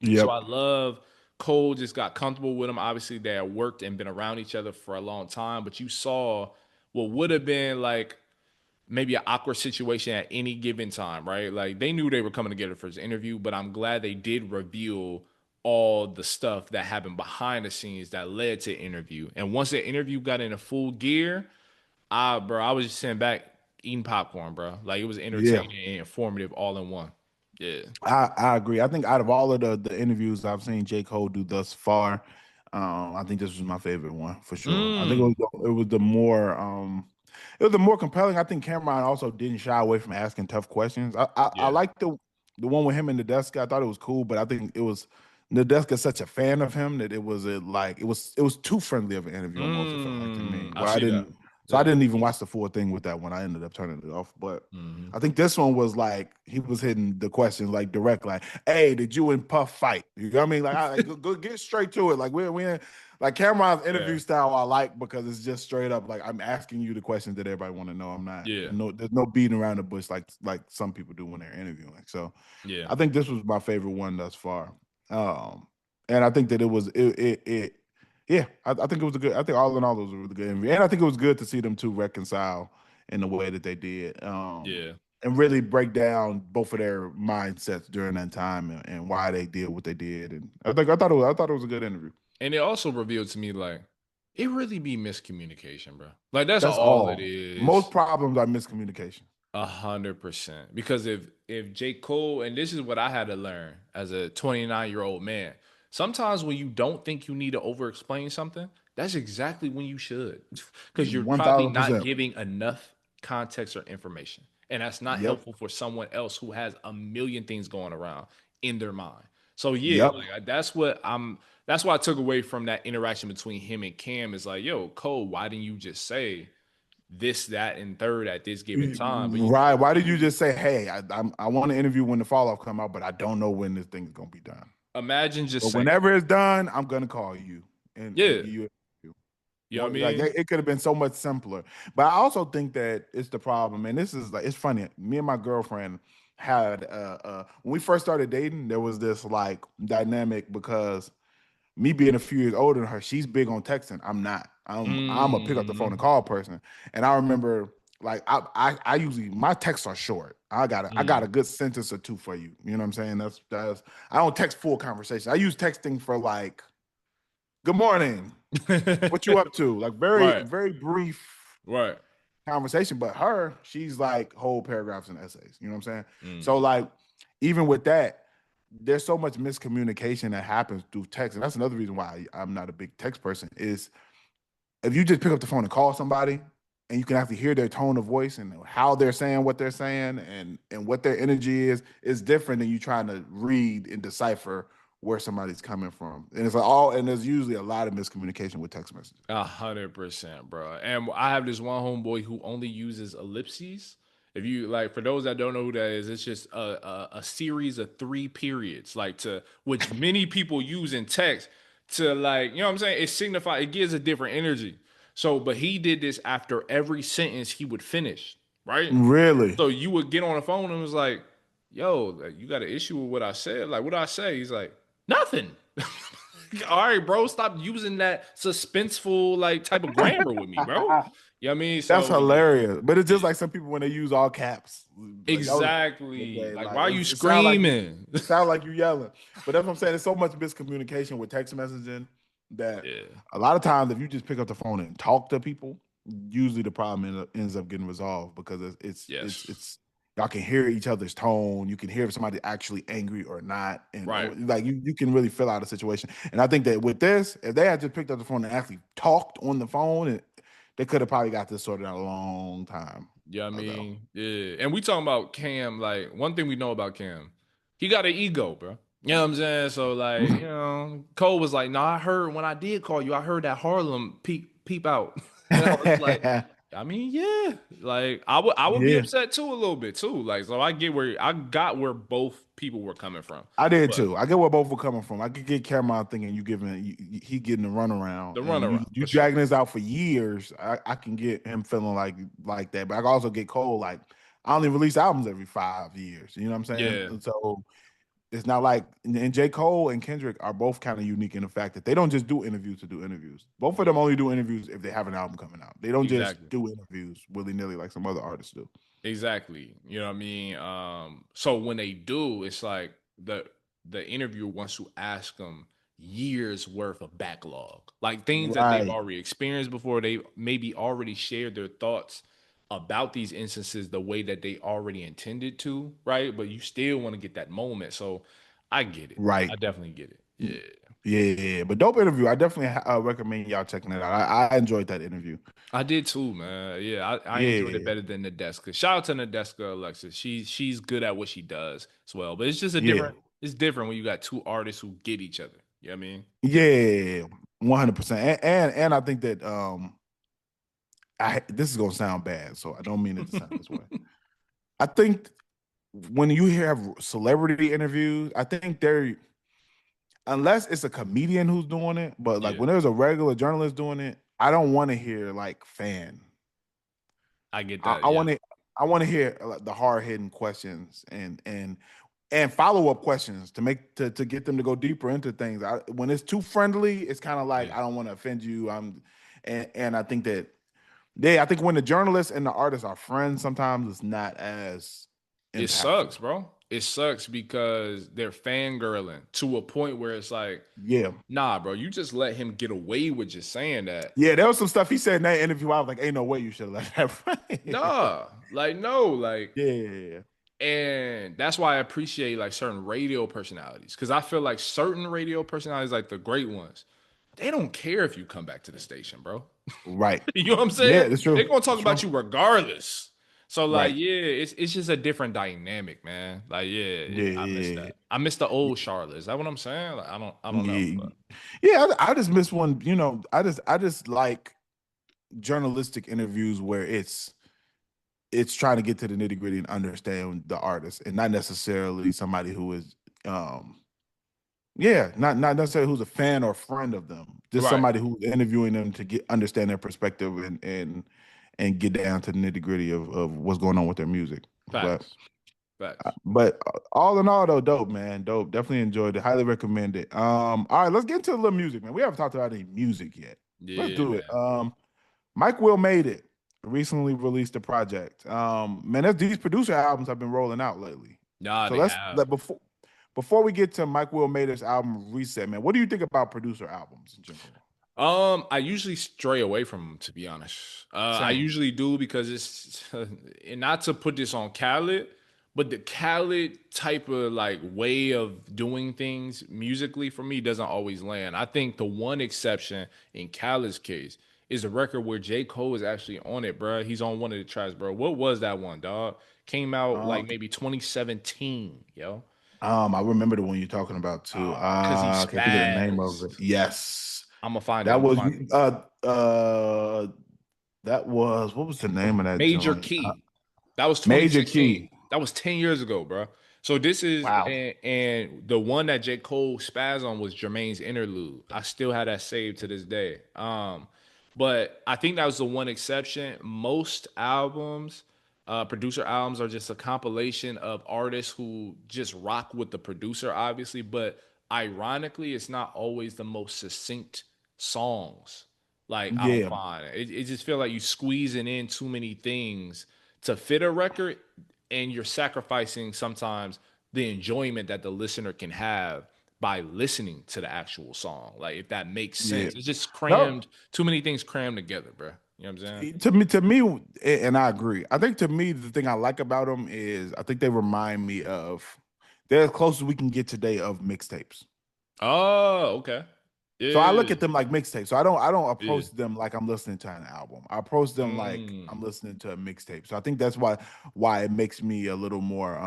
So Yep. I love Cole just got comfortable with him. Obviously, they had worked and been around each other for a long time, but you saw what would have been like maybe an awkward situation at any given time, right? Like they knew they were coming together for his interview, but I'm glad they did reveal all the stuff that happened behind the scenes that led to the interview. And once the interview got into full gear, I was just sitting back eating popcorn, bro. Like it was Yeah. entertaining and informative all in one. Yeah. I agree. I think out of all of the interviews I've seen J. Cole do thus far, I think this was my favorite one for sure. I think Mm. it was the more it was the more compelling. I think Cameron also didn't shy away from asking tough questions. I Yeah. like the one with him and Nadeska. I thought it was cool, but I think it was Nadeska's such a fan of him that it was it was too friendly of an interview almost. It felt like to me. I Where I see that. didn't so I Yeah. didn't even watch the full thing with that one. I ended up turning it off. But Hmm. I think this one was like he was hitting the questions like direct, like, "Hey, did you and Puff fight?" You know what I mean? Like, go get straight to it. Like we like Cameron's Yeah. interview style I like because it's just straight up. Like I'm asking you the questions that everybody want to know. I'm not Yeah. there's no beating around the bush like some people do when they're interviewing. So Yeah. I think this was my favorite one thus far. Um, and I think that it was it Yeah, I think it was a good. I think all in all, it was a really good interview, and I think it was good to see them two reconcile in the way that they did, Yeah. and really break down both of their mindsets during that time and why they did what they did. And I thought it was a good interview. And it also revealed to me like it really be miscommunication, bro. Like that's That's all it all. Most is. problems are miscommunication. 100%. Because if J. Cole, and this is what I had to learn as a 29-year-old man, sometimes when you don't think you need to over explain something, that's exactly when you should. Because you're One probably thousand not percent. giving enough context or information. And that's not Yep. helpful for someone else who has a million things going around in their mind. So yeah, Yep. that's what I took away from that interaction between him and Cam is like, yo, Cole, why didn't you just say this, that, and third at this given time? But you Right. chose Why did you to just say, "Hey, I want to interview when the fall off come out, but I don't know when this thing's gonna be done. imagine But just saying, whenever it's done, I'm gonna call you and yeah, give you a interview." you know what I Like mean? it could have been so much simpler. But I also think that it's the problem, and this is like it's funny. Me and my girlfriend had when we first started dating, there was this like dynamic because me being a few years older than her, she's big on texting. I'm not. I'm a pick up the phone and Mm, call person. And I remember like I usually my texts are short. I got a mm. good sentence or two for you. You know what I'm saying? That's I don't text full conversation. I use texting for like good morning. What you up to? Like very Right, very brief right. conversation. But her, she's like whole paragraphs and essays. You know what I'm saying? So Mm. like even with that, there's so much miscommunication that happens through text, and that's another reason why I'm not a big text person. Is if you just pick up the phone and call somebody, and you can actually hear their tone of voice and how they're saying what they're saying, and what their energy is different than you trying to read and decipher where somebody's coming from. And it's like all, and there's usually a lot of miscommunication with text messages. 100%, bro. And I have this one homeboy who only uses ellipses. If you like, for those that don't know who that is, it's just a series of three periods, like to which many people use in text to like, you know what I'm saying? It signifies it gives a different energy. So, but he did this after every sentence he would finish, right? Really? So you would get on the phone and was like, yo, like, you got an issue with what I said? Like, what did I say? He's like, nothing. All right, bro, stop using that suspenseful like type of grammar with me, bro. You know what I mean? That's So yeah, hilarious. But it's just yeah. like some people when they use all caps. Like that was the Exactly. day. Like, Like why are you it sounds like screaming? it sounds like you yelling. But that's what I'm saying. There's so much miscommunication with text messaging that Yeah. a lot of times if you just pick up the phone and talk to people, usually the problem ends up getting resolved because Yes. y'all can hear each other's tone. You can hear if somebody's actually angry or not, and Right. like you can really fill out a situation. And I think that with this, if they had just picked up the phone and actually talked on the phone, they could have probably got this sorted out a long time Yeah, I ago. mean, yeah. And we talking about Cam, like one thing we know about Cam, he got an ego, bro. You know what I'm saying? So like, you know, Cole was like, no, I heard when I did call you, I heard that Harlem peep out. And I was like, I mean, yeah. Like I would be Yeah, upset too a little bit too. Like, so I got where both people were coming from. I did But too. I get where both were coming from. I could get Cameron thinking he getting the runaround, the and runaround you for sure. dragging this out for years. I can get him feeling like that, but I can also get Cole like I only release albums every 5 years. You know what I'm saying? Yeah, And so it's not like and J. Cole and Kendrick are both kind of unique in the fact that they don't just do interviews to do interviews. Both of yeah, them only do interviews if they have an album coming out. They don't just exactly. do interviews willy nilly like some other artists do. Exactly. You know what I mean? So when they do, it's like the interviewer wants to ask them years worth of backlog, like things that they've Right, already experienced before. They maybe already shared their thoughts about these instances the way that they already intended to, right? But you still want to get that moment. So I get it. right. I definitely get it. Yeah. Yeah, yeah, yeah. But dope interview. I definitely recommend y'all checking it out. I enjoyed that interview. I did too, man. Yeah, I enjoyed it Yeah, better than Nadeska. Shout out to Nadeska Alexis. She's good at what she does as well. But it's just a yeah, different. It's different when you got two artists who get each other. You know what I mean? yeah, 100%. And I think that I this is gonna sound bad, so I don't mean it to sound this way. I think when you have celebrity interviews, I think they're unless it's a comedian who's doing it, but like Yeah, when there's a regular journalist doing it, I don't want to hear like fan. I get I, that. I Yeah, want to I want to hear like, the hard hitting questions and and follow up questions to make to get them to go deeper into things. When it's too friendly, it's kind of like Yeah. I don't want to offend you. And I think that I think when the journalist and the artist are friends, sometimes it's not as It impactful. sucks, bro. It sucks because they're fangirling to a point where it's like, Yeah, nah, bro, you just let him get away with just saying that. yeah. There was some stuff he said in that interview. I was like, ain't no way you should have let that. Nah, like no, like, Yeah, and that's why I appreciate like certain radio personalities because I feel like certain radio personalities, like the great ones, they don't care if you come back to the station, bro. right. You know what I'm Yeah, saying? it's They're true. gonna talk It's true. about you regardless. So like, Right. yeah, it's just a different dynamic, man. Like, yeah, Yeah, I miss yeah, that. I miss the old Charlotte. Is that what I'm saying? Like, I don't know, yeah. but Yeah, I just miss one. I just like journalistic interviews where it's trying to get to the nitty gritty and understand the artist, and not necessarily somebody who is, um, yeah, not necessarily who's a fan or friend of them. Just right, somebody who's interviewing them to get understand their perspective and get down to the nitty gritty of what's going on with their music. But facts, facts. all in all, though, dope, man, dope. Definitely enjoyed it. Highly recommend it. All right, let's get into a little music, man. We haven't talked about any music yet. Let's Yeah, do it. man. Mike Will Made It recently released a project. Man, these producer albums have been rolling out lately. Nah, So they let's have. let before we get to Mike Will Made It's album Reset, man. What do you think about producer albums in general? I usually stray away from them to be honest. I Same. usually do because it's and not to put this on Khaled, but the Khaled type of like way of doing things musically for me doesn't always land. I think the one exception in Khaled's case is a record where J. Cole is actually on it, bro. He's on one of the tracks, bro. What was that one, dog? Came out like Um, maybe 2017, yo. I remember the one you're talking about too. Cause he I can't think of the name of it. spazzed. Yes, I'm gonna find it. that I'm gonna was find it. that was what was the name of that Major joint? Key. That was Major 2016. Key. That was 10 years ago, bro. So this is Wow. and the one that J. Cole spazzed on was Jermaine's interlude. I still have that saved to this day. But I think that was the one exception. Most albums, producer albums, are just a compilation of artists who just rock with the producer, obviously. But ironically, it's not always the most succinct songs. Like I don't Yeah, find it just feel like you squeezing in too many things to fit a record, and you're sacrificing sometimes the enjoyment that the listener can have by listening to the actual song. Like if that makes yeah. sense, it's just No, crammed. Too many things crammed together, bro. You know what I'm saying? to me, and I agree. I think to me, the thing I like about them is I think they remind me of they're as close as we can get today of mixtapes. Oh, okay. So I look Yeah, at them like mixtapes. So I don't yeah. approach them like I'm listening to an album. I approach them like I'm Mm, listening to a mixtape. So I think that's why it makes me a little more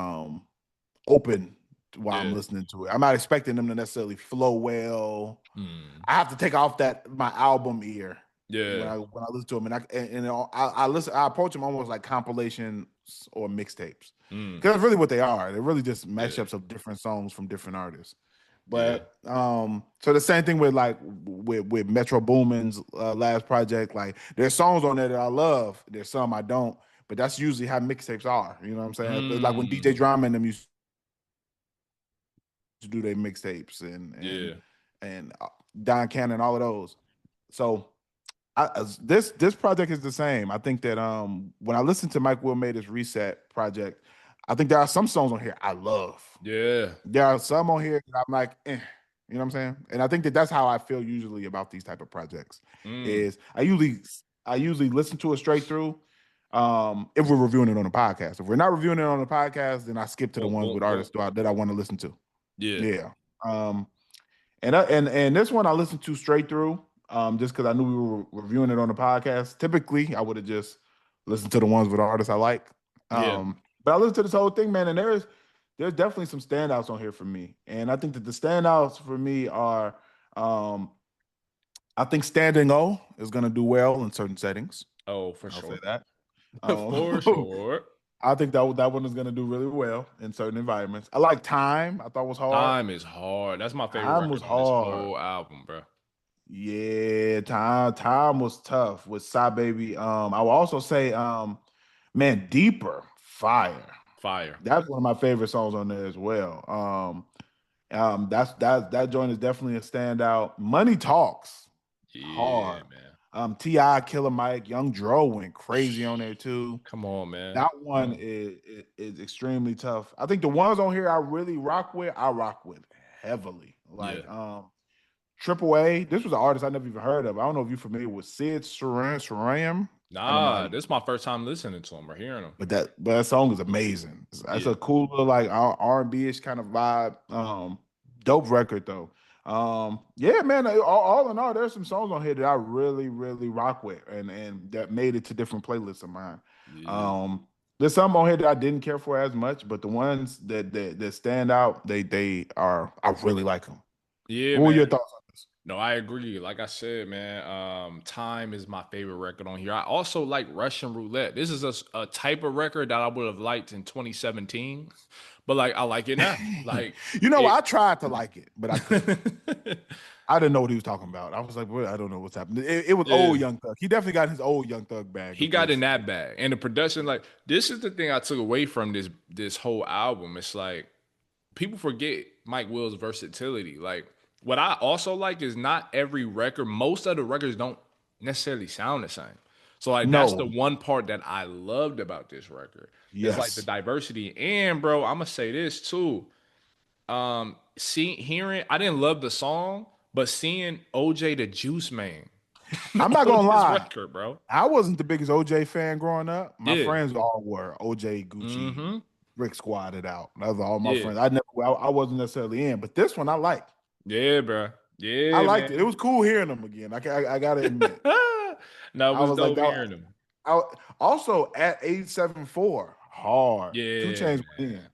open while I'm yeah. listening to it. I'm not expecting them to necessarily flow well. Mm, I have to take off that my album ear when yeah. I listen to them, and I listen. I approach them almost like compilations or mixtapes Mm, because that's really what they are. They're really just yeah. mashups of different songs from different artists. Yeah. But so the same thing with like with Metro Boomin's last project. Like there's songs on there that I love. There's some I don't. But that's usually how mixtapes are. You know what I'm saying? Like when DJ Mm, Drama and them used to do their mixtapes yeah. and Don Cannon, all of those. So this project is the same. I think that when I listen to Mike Will Made His Reset project, I think there are some songs on here I love. Yeah. There are some on here that I'm like, you know what I'm saying? And I think that that's how I feel usually about these type of projects. Mm. Is I usually listen to it straight through. If we're reviewing it on the podcast, if we're not reviewing it on the podcast, then I skip to the Boom, ones boom, with boom. artists that I want to listen to. Yeah. Yeah. Um, and this one I listened to straight through, just because I knew we were reviewing it on the podcast. Typically, I would have just listened to the ones with the artists I like. Yeah. But I listened to this whole thing, man, and there's definitely some standouts on here for me. And I think that the standouts for me are, um, I think Standing O is going to do well in certain settings. Oh, for I'll say sure. that. For Um, sure. I think that one is going to do really well in certain environments. I like Time. I thought was hard. Time is hard. That's my favorite Time was record on this hard. whole album, bro. Yeah, time was tough with Side Baby. I will also say, man, Deeper, fire. Fire. That's one of my favorite songs on there as well. That joint is definitely a standout. Money Talks, Yeah, hard. man. Ti, Killer Mike, Young Dro went crazy on there too. Come on, man. That Come one on. is extremely tough. I think the ones on here I really I rock with heavily. Yeah. Like Triple A. This was an artist I never even heard of. I don't know if you're familiar with Sid Saram. I don't know how Nah, you, this is my first time listening to him or hearing him. but that song is amazing. It's Yeah. a cool little like R&B ish kind of vibe. Dope record though. Yeah, man. All in all, there's some songs on here that I really rock with, and that made it to different playlists of mine. Yeah. Um, there's some on here that I didn't care for as much, but the ones that stand out, they are I really like them. Yeah, What were your man. thoughts on this? No, I agree. Like I said, man, Time is my favorite record on here. I also like Russian Roulette. This is a type of record that I would have liked in 2017, but like I like it now. Like You know, it. I tried to like it, but I couldn't. I didn't know what he was talking about. I was like, well, I don't know what's happening. It was Yeah. old Young Thug. He definitely got his old Young Thug bag He of got in just that bag. And the production, like this is the thing I took away from this whole album. It's like people forget Mike Will's versatility. Like what I also like is not every record, most of the records don't necessarily sound the same. So like that's the no, one part that I loved about this record. It's like the yes. diversity. And bro, I'm gonna say this too. Hearing I didn't love the song, but seeing OJ the Juice Man I'm not on gonna this lie. record, bro. I wasn't the biggest OJ fan growing up. My Yeah. friends all were. OJ, Gucci, Mm-hmm. Rick Squatted out. Those are all my Yeah. friends. I wasn't necessarily in, but this one I liked. Yeah, bro. I Yeah, liked it. It man. was cool hearing them again. I gotta admit. No, it I was was like dope that. hearing him. Also at 874, hard. Two Yeah, Chains went in. man.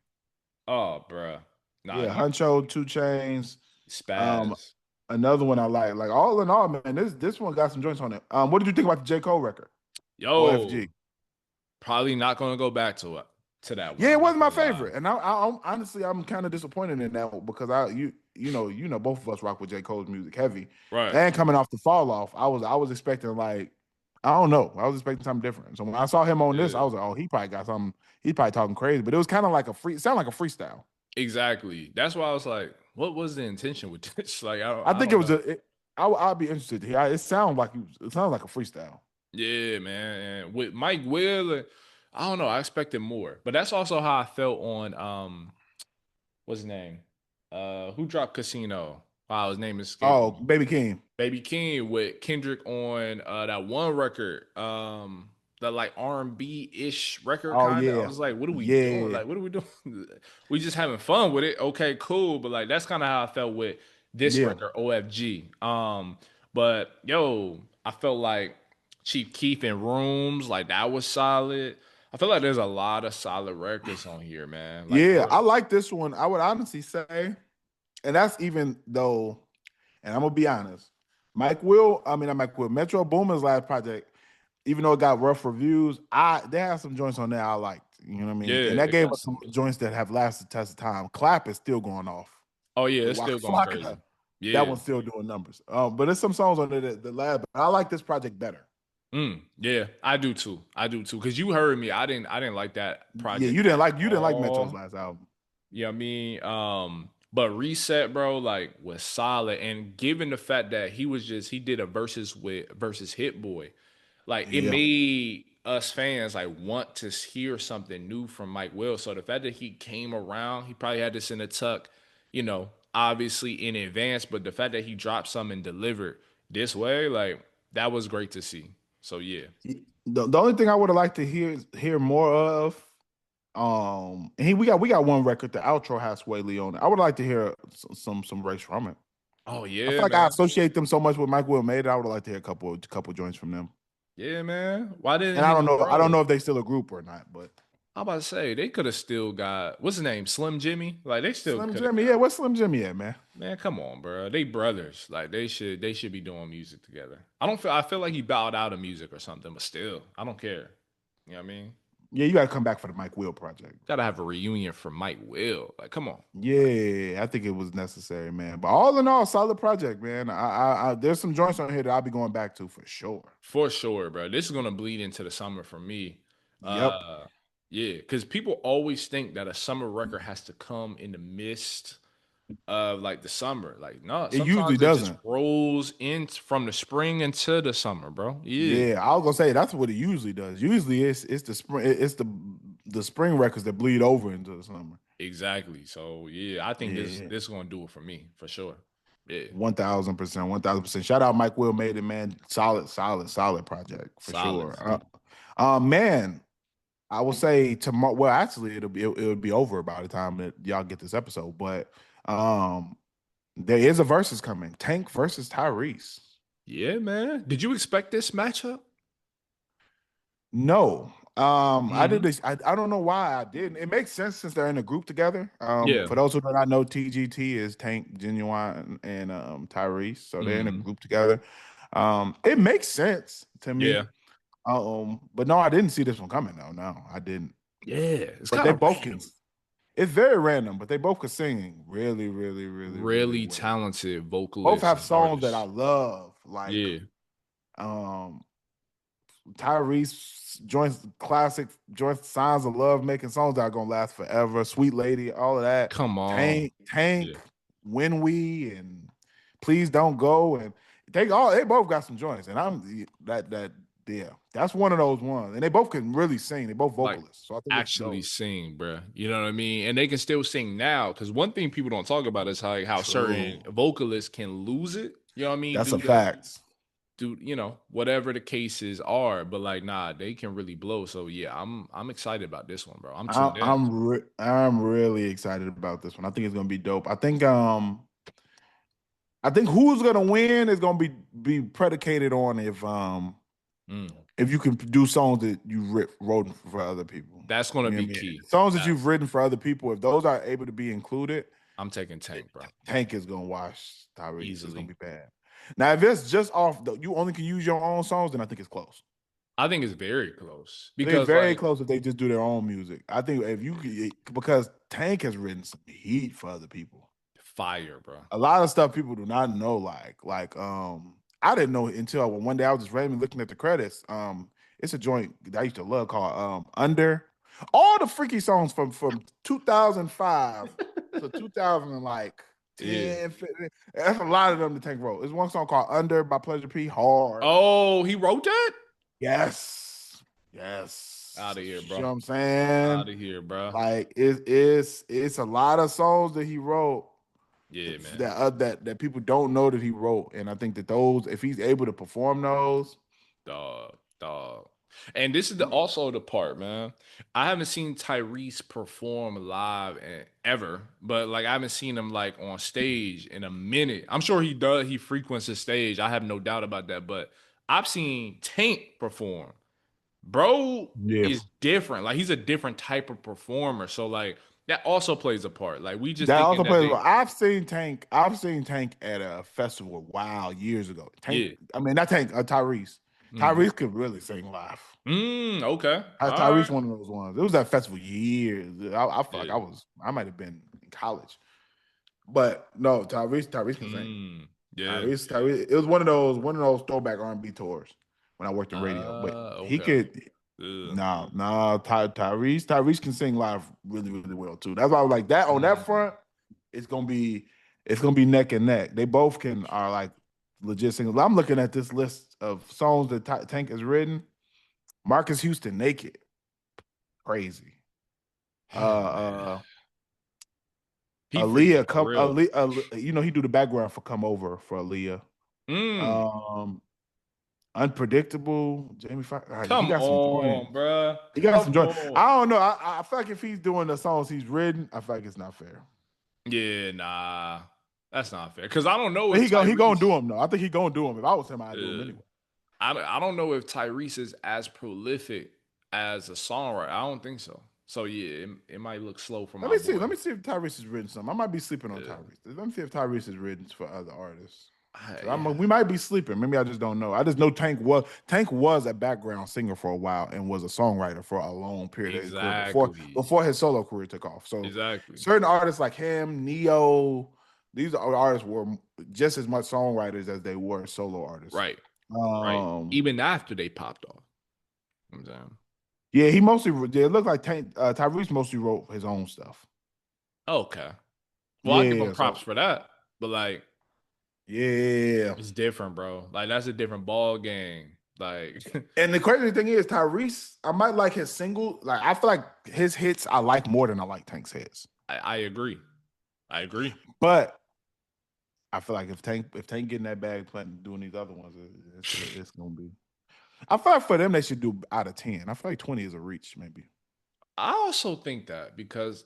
Oh, bro. Nah, Yeah, he Huncho, Two Chains. Um, spaz. another one I like all in all, man, this one got some joints on it. What did you think about the J. Cole record? Yo, OFG. probably not gonna go back to that one. Yeah, it I'm not wasn't my gonna lie. favorite, and honestly I'm kind of disappointed in that one because you know both of us rock with J. Cole's music heavy, Right. and coming off the fall off, I was expecting like I don't know, I was expecting something different. So when I saw him on this, I Yeah. was like, oh, he probably got something. He's probably talking crazy, but it was kind of like sound like a freestyle. Exactly. That's why I was like, what was the intention with this? Like, I I think it don't was know. I'd be interested to hear. It sounds like a freestyle. Yeah, man. And with Mike Will, I don't know. I expected more, but that's also how I felt on what's his name? Who dropped Casino? Wow, his name is escaping Oh, me. Baby King. Baby King with Kendrick on that one record, that like R&B ish record Oh kind of. I yeah, was like, what are we doing? yeah, Like, what are we doing? We just having fun with it. Okay, cool. But like that's kind of how I felt with this yeah. record, OFG. But yo, I felt like Chief Keef in Rooms, like that was solid. I feel like there's a lot of solid records on here, man. Like Yeah, for I real. like this one. I would honestly say, and that's even though, and I'm gonna be honest, I mean not Mike Will, Metro Boomin's last project, even though it got rough reviews, they have some joints on there I liked. You know what I Yeah, mean? And that it gave got us some some good. joints that have lasted the test of time. Clap is still going off. Oh yeah, With it's Waka still going Flocka, crazy. that Yeah. one's still doing numbers. But there's some songs on there that last, but I like this project better. Yeah, I do too. I do too. Cause you heard me. I didn't like that Yeah, project at you didn't like Metro's all. last album. You know what I mean? But Reset, bro, like was solid. And given the fact that he did a versus Hit Boy, like it Yeah. made us fans like want to hear something new from Mike Will. So the fact that he came around, he probably had this in the tuck, obviously in advance, but the fact that he dropped something and delivered this way, like that was great to see. So yeah. The only thing I would have liked to hear more of, and we got one record. The outro has Sway Lee on it. I would like to hear some race from it. Oh I feel yeah, like I man. associate them so much with Mike Will Made It. I would like to hear a couple joints from them. Yeah, man. Why didn't And I his don't know, I don't bro? know if they still a group or not, but I'm about to say they could have still got what's his name, Slim Jimmy. Like they still Slim could have Jimmy, yeah, got. what's Slim Jimmy at, man? Man, come on, bro. They brothers. Like they should be doing music together. I feel like he bowed out of music or something, but still, I don't care. You know what I mean? Yeah, you got to come back for the Mike Will project. Gotta have a reunion for Mike Will. Like, come on. Yeah, I think it was necessary, man. But all in all, solid project, man. There's some joints on here that I'll be going back to for sure. For sure, bro. This is gonna bleed into the summer for me. Yep. Yeah, because people always think that a summer record has to come in the midst of like the summer. Like, no, It usually sometimes it just doesn't. rolls in from the spring into the summer, bro. Yeah, Yeah, I was gonna say that's what it usually does. Usually, it's the spring, it's the spring records that bleed over into the summer. exactly. So yeah, I think this Yeah, this is gonna do it for me for sure. Yeah, 1,000%, 1,000%. Shout out Mike Will made it, man. Solid, solid, solid project for solid. sure. Man, I will say tomorrow. Well, actually, it would be over by the time that y'all get this episode. But um, there is a versus coming. Tank versus Tyrese. Yeah, man. Did you expect this matchup? No. I did Hmm. this. I don't know why I didn't. It makes sense since they're in a group together. Yeah. For those who do not know, TGT is Tank, Genuine, and Tyrese. So they're in a Hmm. group together. It makes sense to me. Yeah. But no, I didn't see this one coming though. No, I didn't. Yeah. It's But kind they of both can. random. It's very random, but they both can sing really, really, really, really Really well. talented Both vocalists have and songs that I artists. love, like Yeah. um Tyrese joints, classic joints, signs of love, making songs that are gonna last forever. Sweet Lady, all of that. Come on. Tank, Yeah. When We, and Please Don't Go, and they both got some joints, and I'm that yeah, that's one of those ones, and they both can really sing. They both Like vocalists, so I think it's actually dope. sing, bruh. You know what I mean? And they can still sing now. Because one thing people don't talk about is how certain True, vocalists can lose it. You know what I mean? that's a Due to fact. whatever the cases are. But like, nah, they can really blow. So yeah, I'm excited about this one, bro. I'm tuned in. I'm really excited about this one. I think it's gonna be dope. I think who's gonna win is gonna be predicated on Mm. if you can do songs that wrote for other people. That's gonna You know be what I mean? key. Songs that That you've written for other people, if those are able to be included, I'm taking Tank, bro. Tank is gonna wash Tyrese. It's gonna Easily. be bad. Now, if it's just off, you only can use your own songs, then I think it's close. I think it's very close I think it's because very like close if they just do their own music. I think if because Tank has written some heat for other people. fire, bro. A lot of stuff people do not know. I didn't know until one day I was just randomly looking at the credits. It's a joint that I used to love called Under. All the freaky songs from 2005 to 2000 and like Yeah. 10, 15. That's a lot of them to take roll. There's one song called Under by Pleasure P. Hard. Oh, he wrote that? Yes. Yes. Out of here, You bro. know what I'm saying? Out of here, bro. Like it's a lot of songs that he wrote Yeah, man. that people don't know that he wrote, and I think that those, if he's able to perform those, Dog, dog. And this is the mm, also the part, man. I haven't seen Tyrese perform live ever, but like I haven't seen him like on stage in a minute. I'm sure he does. He frequents the stage. I have no doubt about that. But I've seen Tank perform. Bro yeah, is different. Like he's a different type of performer. So like that also plays a part. Like we just that thinking also that plays. A they, role. I've seen Tank at a festival. Wow, years ago. Tank. yeah. I mean, not Tank. Tyrese. Mhm. Tyrese could really sing live. Okay. All Tyrese right. one of those ones. It was that festival years. I feel like Yeah. I might have been in college, but no, Tyrese can sing. Yeah. Tyrese. It was one of those throwback R&B tours when I worked in radio. But he Okay. could. Ugh. No, Tyrese can sing live really, really well too. That's why I was like that on that Mm. front. It's gonna be it's gonna be neck and neck. They both can are like legit singers. I'm looking at this list of songs that Tank has written. Marcus Houston, Naked, crazy. Uh, Man, uh, he freaky Aaliyah, for real. he do the background for Come Over for Aaliyah. Mm. Um, Unpredictable, Jamie Foxx. He Come got some on, joints. bruh. He got Come some joy. on. I don't know. I feel like if he's doing the songs he's written, I feel like it's not fair. Yeah, nah. That's not fair. Cause I don't know But if he gonna do Tyrese. them though. I think he gonna do them. If I was him, I'd do them Uh, anyway. I don't know if Tyrese is as prolific as a songwriter. I don't think so. So yeah, it might look slow for Let my me see. Let boy. me see if Tyrese has written something. I might be sleeping on Uh, Tyrese. Let me see if Tyrese has written for other artists. yeah, We might be sleeping. Maybe I just don't know. I just know Tank was a background singer for a while and was a songwriter for a long period of his career exactly. before his solo career took off. So Exactly. certain artists like him, Neo, these artists were just as much songwriters as they were solo artists. Right. Right. Um, Even after they popped off. You know what I'm saying? Yeah, he mostly. Yeah, it looked like Tyrese mostly wrote his own stuff. Okay. Well, I give him Yeah, props so for that, but like yeah. it's different, bro. Like that's a different ball game. Like And the crazy thing is, Tyrese, I might like his single. Like I feel like his hits I like more than I like Tank's hits. I agree. I agree. But I feel like if Tank getting that bag playing doing these other ones, it's gonna be. I feel like for them they should do out of 10. I feel like 20 is a reach, maybe. I also think that because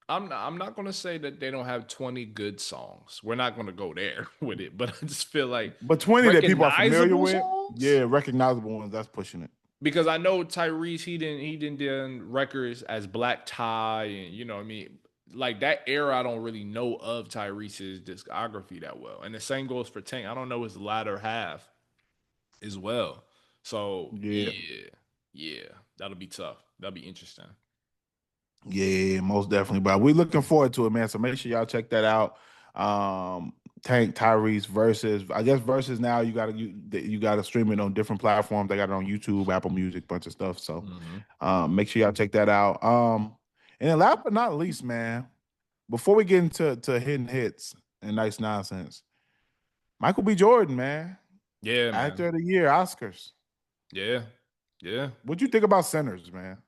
I'm not gonna say that they don't have 20 good songs. We're not gonna go there with it, but I just feel like But 20 that people are familiar recognizable with, songs. yeah, recognizable ones, that's pushing it. Because I know Tyrese, he didn't do records as Black Tie, and you know what I mean, like that era. I don't really know of Tyrese's discography that well, and the same goes for Tank. I don't know his latter half as well. So Yeah. yeah, yeah, that'll be tough. That'll be interesting. Yeah, most definitely. But we looking forward to it, man. So make sure y'all check that out. Tank Tyrese versus, I guess versus now you gotta stream it on different platforms. They got it on YouTube, Apple Music, bunch of stuff. So Hmm. make sure y'all check that out. And then last but not least, man, before we get into hidden hits and nice nonsense, Michael B. Jordan, man, Yeah, actor man. of the year, Oscars. Yeah, yeah. What you think about Sinners, man?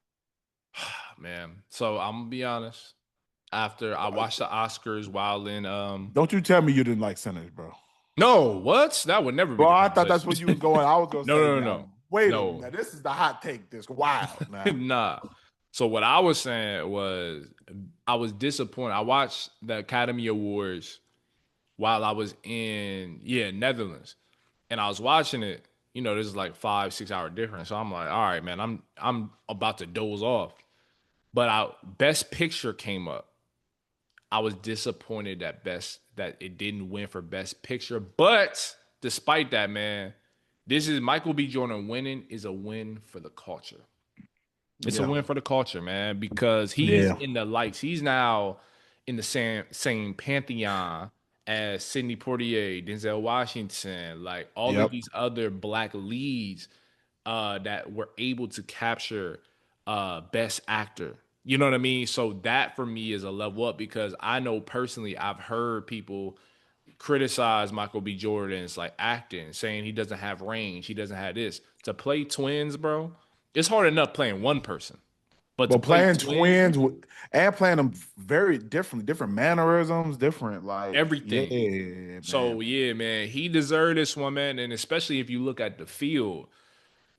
Man. So I'm gonna be honest. After I watched the Oscars while in Don't you tell me you didn't like Sinners, bro. no, what? That would never be Bro, the I thought that's conversation. where you was going. I was gonna No, say, no, no, now no. wait a minute. Now No. this is the hot take. This wild now. Nah. So what I was saying was I was disappointed. I watched the Academy Awards while I was in Netherlands. And I was watching it, this is like 5, 6 hour difference. So I'm like, all right, man, I'm about to doze off. But best picture came up. I was disappointed that it didn't win for best picture. But despite that, man, this is Michael B. Jordan winning is a win for the culture. It's a Yeah, win for the culture, man, because he's yeah, in the lights. He's now in the same pantheon as Sidney Poitier, Denzel Washington, like all of yep. these other black leads that were able to capture best actor. You know what I mean? So that for me is a level up because I know personally I've heard people criticize Michael B. Jordan's like acting, saying he doesn't have range, he doesn't have this. To play twins, bro, it's hard enough playing one person, but to But play playing twins, twins and playing them very different, different mannerisms, different everything. yeah, man. So yeah, man, he deserved this one, man. And especially if you look at the field,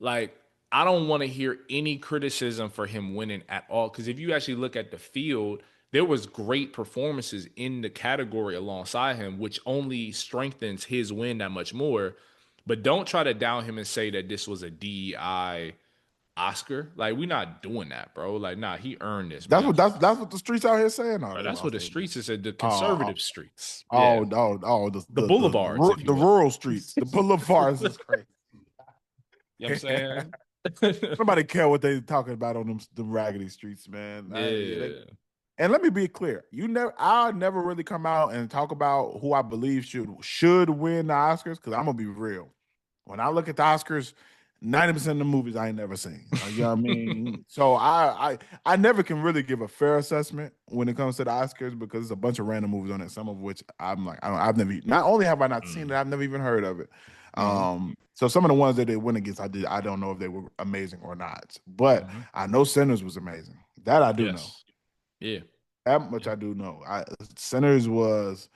like I don't want to hear any criticism for him winning at all. Because if you actually look at the field, there was great performances in the category alongside him, which only strengthens his win that much more. But don't try to down him and say that this was a DEI Oscar. Like we're not doing that, bro. Like nah, he earned this, That's man. what that's what the streets out here saying. Oh, Bro, they that's what lost the their man. streets is. The Oh, conservative streets. Yeah, the the the the, boulevards, ru- if you the will. rural streets, the boulevards is crazy. You know what I'm saying? Nobody care what they talking about on them raggedy streets, man. Yeah. And let me be clear, I'll never really come out and talk about who I believe should win the Oscars because I'm gonna be real. When I look at the Oscars, 90% of the movies I ain't never seen. You know what I mean? So I never can really give a fair assessment when it comes to the Oscars because there's a bunch of random movies on it, some of which I'm like, I've never not only have I not seen it, Mm. I've never even heard of it. Mhm. So some of the ones that they went against, I don't know if they were amazing or not. But Mhm. I know Sinners was amazing. That I do know. Yes. Yeah. That much Yeah. I do know. Sinners was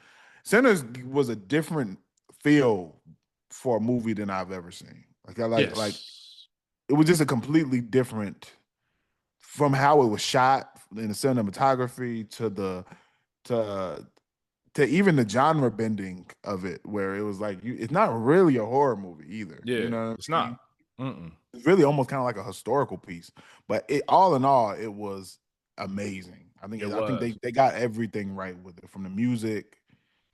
a different feel for a movie than I've ever seen. Like Yes. it was just a completely different from how it was shot in the cinematography to to even the genre bending of it, where it was like it's not really a horror movie either. You Yeah. know what It's I mean? not. Mm-mm. It's really almost kind of like a historical piece. But it all in all, it was amazing. It I think was. they got everything right with it, from the music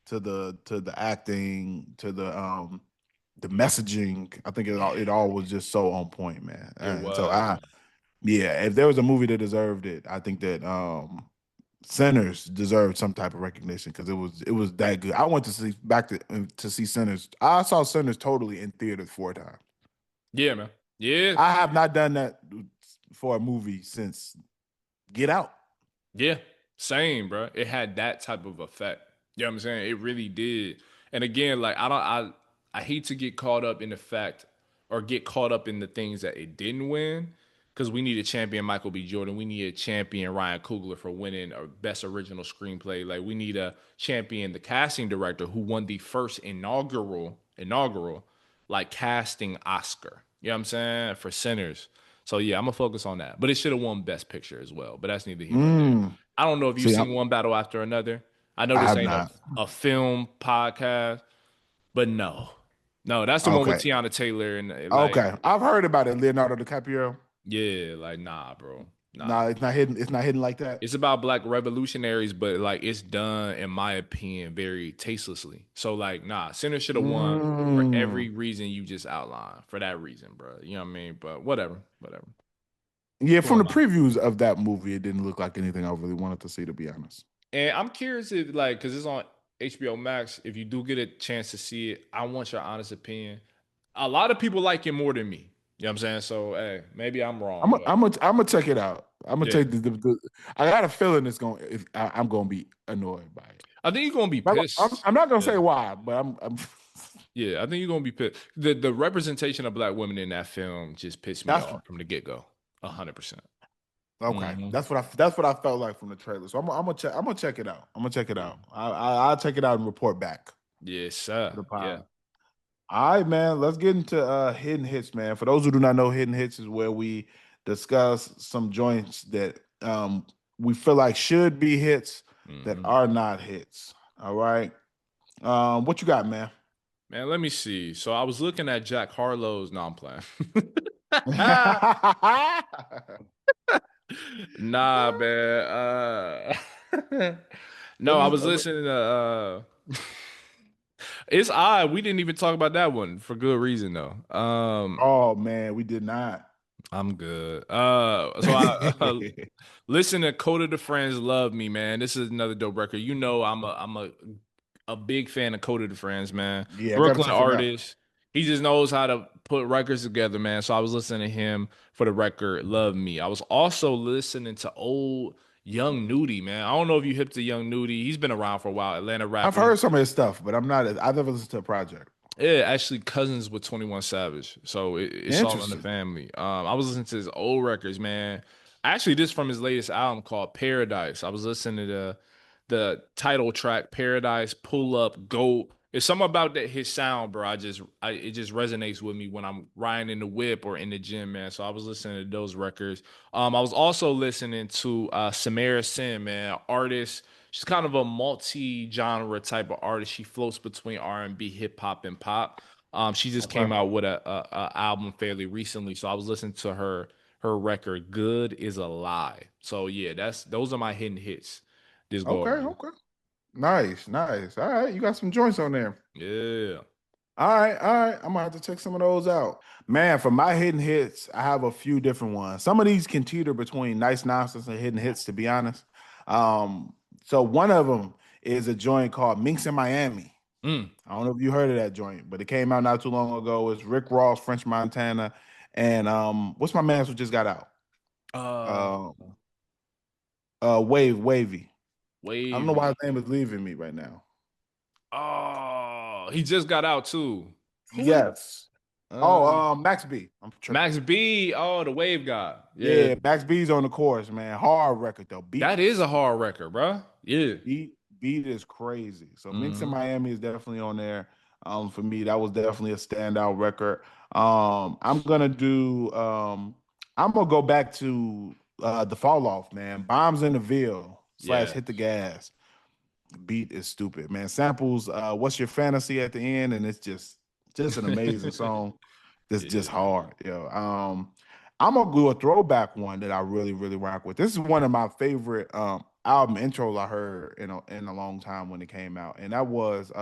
to the acting to the messaging. I think it Yeah. all was just so on point, man. It And so was, I man. yeah, if there was a movie that deserved it, I think that Sinners deserved some type of recognition because it was that good. I went to see to see Sinners. I saw Sinners totally in theaters 4 times. Yeah, man. Yeah. I have not done that for a movie since Get Out. Yeah, same, bro. It had that type of effect. You know what I'm saying? It really did. And again, like I hate to get caught up in the fact or get caught up in the things that it didn't win. Because we need a champion Michael B. Jordan. We need a champion Ryan Coogler for winning a best original screenplay. Like we need a champion, the casting director who won the first inaugural like casting Oscar. You know what I'm saying? For Sinners. So yeah, I'm gonna focus on that. But it should have won Best Picture as well. But that's neither here nor there. Mm. I don't know if you've See, seen one battle after another. I know I this have ain't not. a film podcast, but no, that's the one with Okay. Tiana Taylor and like Okay. I've heard about it. Leonardo DiCaprio. yeah, like nah, bro, nah. No, it's not hidden. It's not hidden like that. It's about black revolutionaries, but like it's done, in my opinion, very tastelessly. So like, nah, Center should have won for Mm. every reason you just outlined. For that reason, bro. You know what I mean? But whatever. Yeah, Who from the am I? previews of that movie, it didn't look like anything I really wanted to see, to be honest. And I'm curious if like, cause it's on HBO Max. If you do get a chance to see it, I want your honest opinion. A lot of people like it more than me. You know what I'm saying? So hey, maybe I'm I'm wrong, gonna but I'm gonna I'm gonna check it out. I'm gonna yeah. take the I got a feeling it's going. I'm gonna be annoyed by it. I think you're gonna be I'm, pissed. I'm not gonna Yeah. say why, but I'm Yeah, I think you're gonna be pissed. The representation of black women in that film just pissed me that's off from the get go. 100%. okay. Hmm. That's what I felt like from the trailer. So I'm gonna check it out. I'm gonna check it out. I'll check it out and report back Yes, to sir. the Yeah. pod. All right, man. Let's get into hidden hits, man. For those who do not know, hidden hits is where we discuss some joints that we feel like should be hits that Hmm. are not hits. All right. What you got, man? Man, let me see. So I was looking at Jack Harlow's. No, I'm playing. Nah, man. Let No, I me. was listening to it's odd. We didn't even talk about that one for good reason though. Oh man, we did not. I'm good. So I listen to Coda the Friends Love Me, man. This is another dope record. You know, I'm a big fan of Coda the Friends, man. Yeah, I gotta Brooklyn check it out. artist. He just knows how to put records together, man. So I was listening to him for the record Love Me. I was also listening to old Young Nudie, man. I don't know if you hip to Young Nudie. He's been around for a while. Atlanta I've rapper. heard some of his stuff, but I'm not. I've never listened to a project. Yeah, actually cousins with 21 Savage. So it's all in the Interesting. family. I was listening to his old records, man. Actually, this from his latest album called Paradise. I was listening to the title track Paradise, Pull Up, Go. It's something about that his sound, bro. It just resonates with me when I'm riding in the whip or in the gym, man. So I was listening to those records. I was also listening to Samara Sin, man, artist. She's kind of a multi-genre type of artist. She floats between R&B, hip hop, and pop. She just Okay. came out with a album fairly recently, so I was listening to her record. Good is a lie. So yeah, those are my hidden hits this go Okay. around. Okay. Nice. Nice. All right. You got some joints on there. Yeah. All right. All right. I'm gonna have to check some of those out. Man, for my hidden hits, I have a few different ones. Some of these can teeter between nice nonsense and hidden hits, to be honest. Um, so one of them is a joint called Minks in Miami. Mm. I don't know if you heard of that joint, but it came out not too long ago. It's Rick Ross, French Montana, and what's my man's who just got out? Uh, Uh, Wavy. I don't know why his Wavy. name is leaving me right now. Oh, he just got out too. Who is Yes. Oh, Max B. I'm tripping. Max B? Oh, the Wave guy. Yeah. Yeah, Max B's on the chorus, man. Hard record though. That is a hard record, bro. Yeah. Beat is crazy. So Minx in Hmm. Miami is definitely on there. For me, that was definitely a standout record. I'm gonna go back to the fall off, man. Bombs in the Ville slash Yeah. hit the gas. Beat is stupid, man. Samples what's your fantasy at the end, and it's just an amazing song. Just Yeah. hard, yo. I'm gonna do a throwback one that I really, really rock with. This is one of my favorite album intros I heard in a long time when it came out, and that was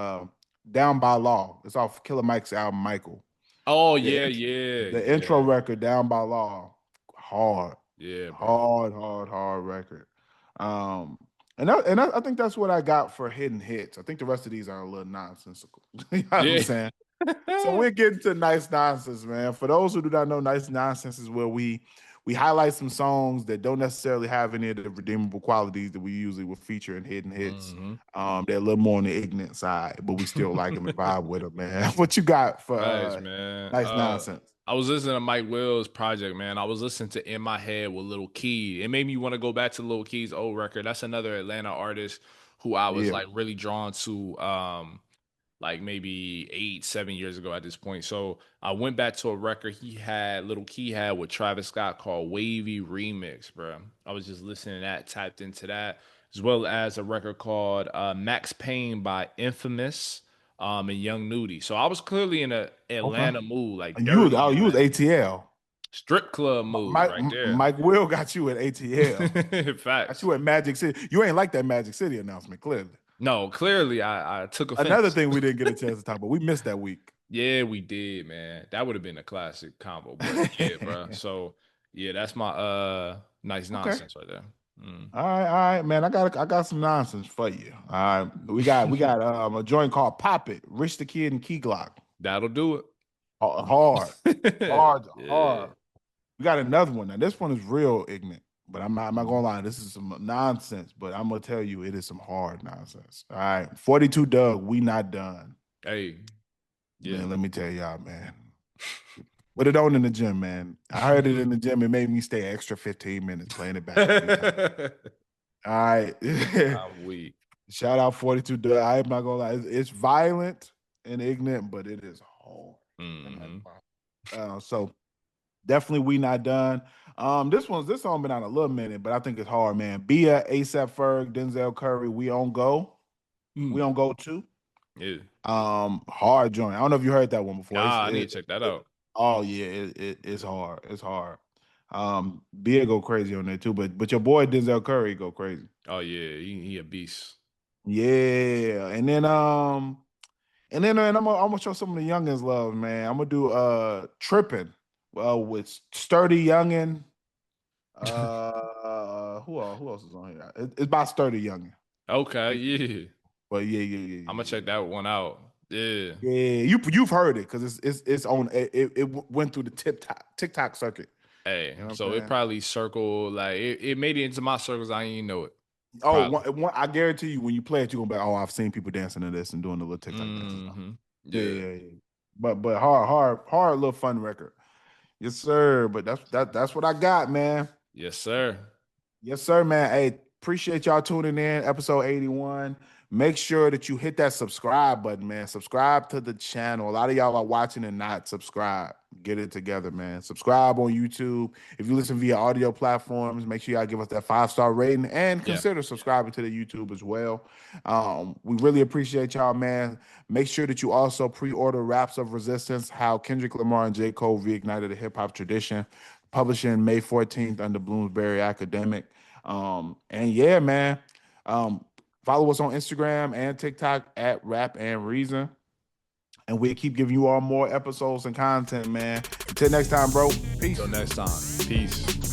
Down by Law. It's off Killer Mike's album Michael. Oh The yeah, int- yeah, the intro yeah, record Down by Law, hard, yeah, bro. hard record. Um, and I think that's what I got for hidden hits. I think the rest of these are a little nonsensical. You know what I'm Yeah. saying? So we're getting to nice nonsense, man. For those who do not know, nice nonsense is where we we highlight some songs that don't necessarily have any of the redeemable qualities that we usually would feature in hidden hits. Mm-hmm. They're a little more on the ignorant side, but we still like them and vibe with them, man. What you got for Nice, man. nice nonsense? I was listening to Mike Will's project, man. I was listening to In My Head with Lil Key. It made me want to go back to Lil Key's old record. That's another Atlanta artist who I was Yeah. like really drawn to. Like maybe 8, 7 years ago at this point. So I went back to a record Little Key had with Travis Scott called Wavy Remix, bro. I was just listening to that, tapped into that, as well as a record called Max Payne by Infamous and Young Nudie. So I was clearly in a Okay. Atlanta mood, like And dirty you was Atlanta, ATL. strip club mood Mike right there. Mike Will got you at ATL. Got Facts. you at Magic City. You ain't like that Magic City announcement, clearly. No, clearly I took Another offense. thing we didn't get a chance to talk about. We missed that week. Yeah, we did, man. That would have been a classic combo, but yeah, bro. So yeah, that's my nice Okay. nonsense right there. Mm. All right, man. I got some nonsense for you. All right. We got a joint called Pop It, Rich the Kid and Key Glock. That'll do Hard. it. Hard, Yeah. hard. We got another one. Now this one is real ignorant, but I'm not gonna lie. This is some nonsense, but I'm gonna tell you it is some hard nonsense. All right. 42 Doug, we not done. Hey, yeah. Man, let me tell y'all, man. Put it on in the gym, man. I heard it in the gym. It made me stay extra 15 minutes playing it back a few times. All right. I'm weak. Shout out 42 Doug. I'm not gonna lie. It's violent and ignorant, but it is hard. So definitely we not done. This song been out a little minute, but I think it's hard, man. Bia, ASAP Ferg, Denzel Curry, we on go. We on go too. Yeah. Hard joint. I don't know if you heard that one before. I need to check that out. Oh yeah, it's hard. It's hard. Bia go crazy on there too, but your boy Denzel Curry go crazy. Oh yeah, he a beast. Yeah, and I'm gonna show some of the youngins love, man. I'm gonna do Tripping. Well, with Sturdy Youngin. Who else is on here? It's by Sturdy Youngin. Okay, yeah. But yeah. I'm gonna check that one out. Yeah. Yeah, you've heard it because it's on it went through the TikTok circuit. Hey, You know so it probably circled like it made it into my circles. I didn't even know it. I guarantee you when you play it, you're gonna be like, oh, I've seen people dancing to this and doing the little TikTok dances. Yeah. But hard little fun record. Yes, sir. But that's what I got, man. Yes, sir. Yes, sir, man. Hey, appreciate y'all tuning in. Episode 81. Make sure that you hit that subscribe button, man. Subscribe to the channel. A lot of y'all are watching and not subscribe. Get it together, man. Subscribe on YouTube. If you listen via audio platforms, make sure y'all give us that 5-star rating and consider subscribing to the YouTube as well. We really appreciate y'all, man. Make sure that you also pre-order Raps of Resistance, how Kendrick Lamar and J. Cole reignited a hip-hop tradition, publishing May 14th under Bloomsbury Academic. And yeah, man. Follow us on Instagram and TikTok at Rap and Reason. And we'll keep giving you all more episodes and content, man. Until next time, bro. Peace. Until next time. Peace.